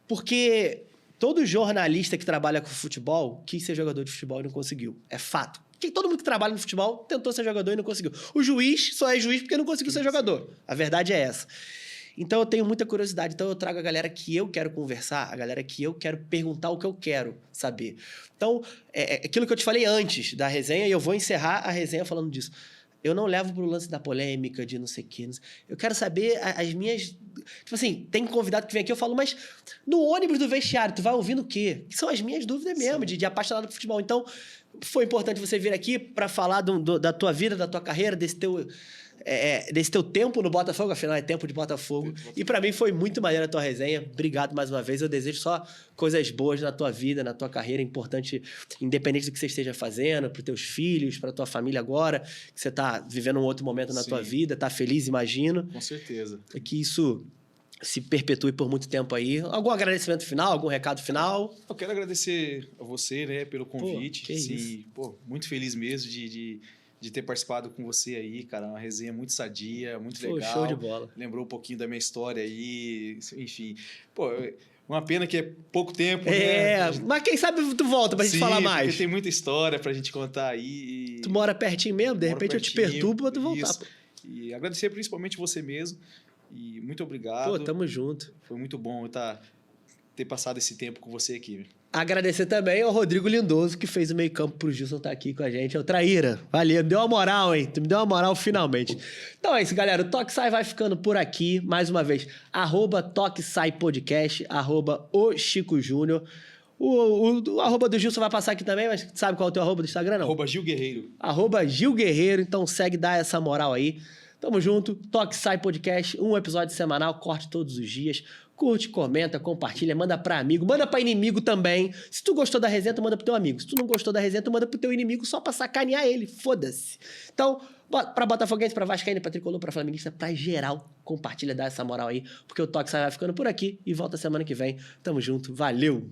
porque todo jornalista que trabalha com futebol quis ser jogador de futebol e não conseguiu. É fato. Todo mundo que trabalha no futebol tentou ser jogador e não conseguiu. O juiz só é juiz porque não conseguiu ser jogador. A verdade é essa. Então eu tenho muita curiosidade. Então eu trago a galera que eu quero conversar, a galera que eu quero perguntar o que eu quero saber. Então, aquilo que eu te falei antes da resenha, e eu vou encerrar a resenha falando disso. Eu não levo pro lance da polêmica, de não sei o quê. Eu quero saber as minhas... Tipo assim, tem convidado que vem aqui, eu falo, mas no ônibus do vestiário, tu vai ouvindo o quê? Que são as minhas dúvidas mesmo, de apaixonado por futebol. Então, foi importante você vir aqui para falar da tua vida, da tua carreira, desse teu tempo no Botafogo, afinal é tempo de Botafogo. E para mim foi muito maneira a tua resenha. Obrigado mais uma vez. Eu desejo só coisas boas na tua vida, na tua carreira. Importante, independente do que você esteja fazendo, para os teus filhos, para tua família agora, que você está vivendo um outro momento na tua vida, tá feliz, imagino. Com certeza. Que isso se perpetue por muito tempo aí. Algum agradecimento final, algum recado final? Eu quero agradecer a você, né, pelo convite. Que isso. Muito feliz mesmo de ter participado com você aí, cara. Uma resenha muito sadia, muito legal. Show de bola. Lembrou um pouquinho da minha história aí, enfim. Uma pena que é pouco tempo, né? Mas quem sabe tu volta pra gente falar mais. Porque tem muita história pra gente contar aí. Tu mora pertinho mesmo? De repente eu te perturbo pra tu voltar. Isso. E agradecer principalmente você mesmo. E muito obrigado. Tamo junto. Foi muito bom ter passado esse tempo com você aqui. Agradecer também ao Rodrigo Lindoso, que fez o meio campo pro Gilson estar aqui com a gente. É o Traíra. Valeu, me deu uma moral, hein? Tu me deu uma moral finalmente. Então é isso, galera. O Toque Sai vai ficando por aqui. Mais uma vez, @Toque Sai Podcast, @o Chico Júnior. O arroba do Gilson vai passar aqui também, mas sabe qual é o teu arroba do Instagram, não? @Gil Guerreiro. @Gil Guerreiro. Então segue, dá essa moral aí. Tamo junto. Toque Sai Podcast, um episódio semanal, corte todos os dias. Curte, comenta, compartilha, manda pra amigo, manda pra inimigo também. Se tu gostou da resenha, tu manda pro teu amigo. Se tu não gostou da resenha, tu manda pro teu inimigo só pra sacanear ele. Foda-se. Então, pra Botafoguense, pra Vascaíno, pra Tricolor, pra Flamenguista, pra geral, compartilha, dá essa moral aí, porque o Toque Sai vai ficando por aqui e volta semana que vem. Tamo junto. Valeu!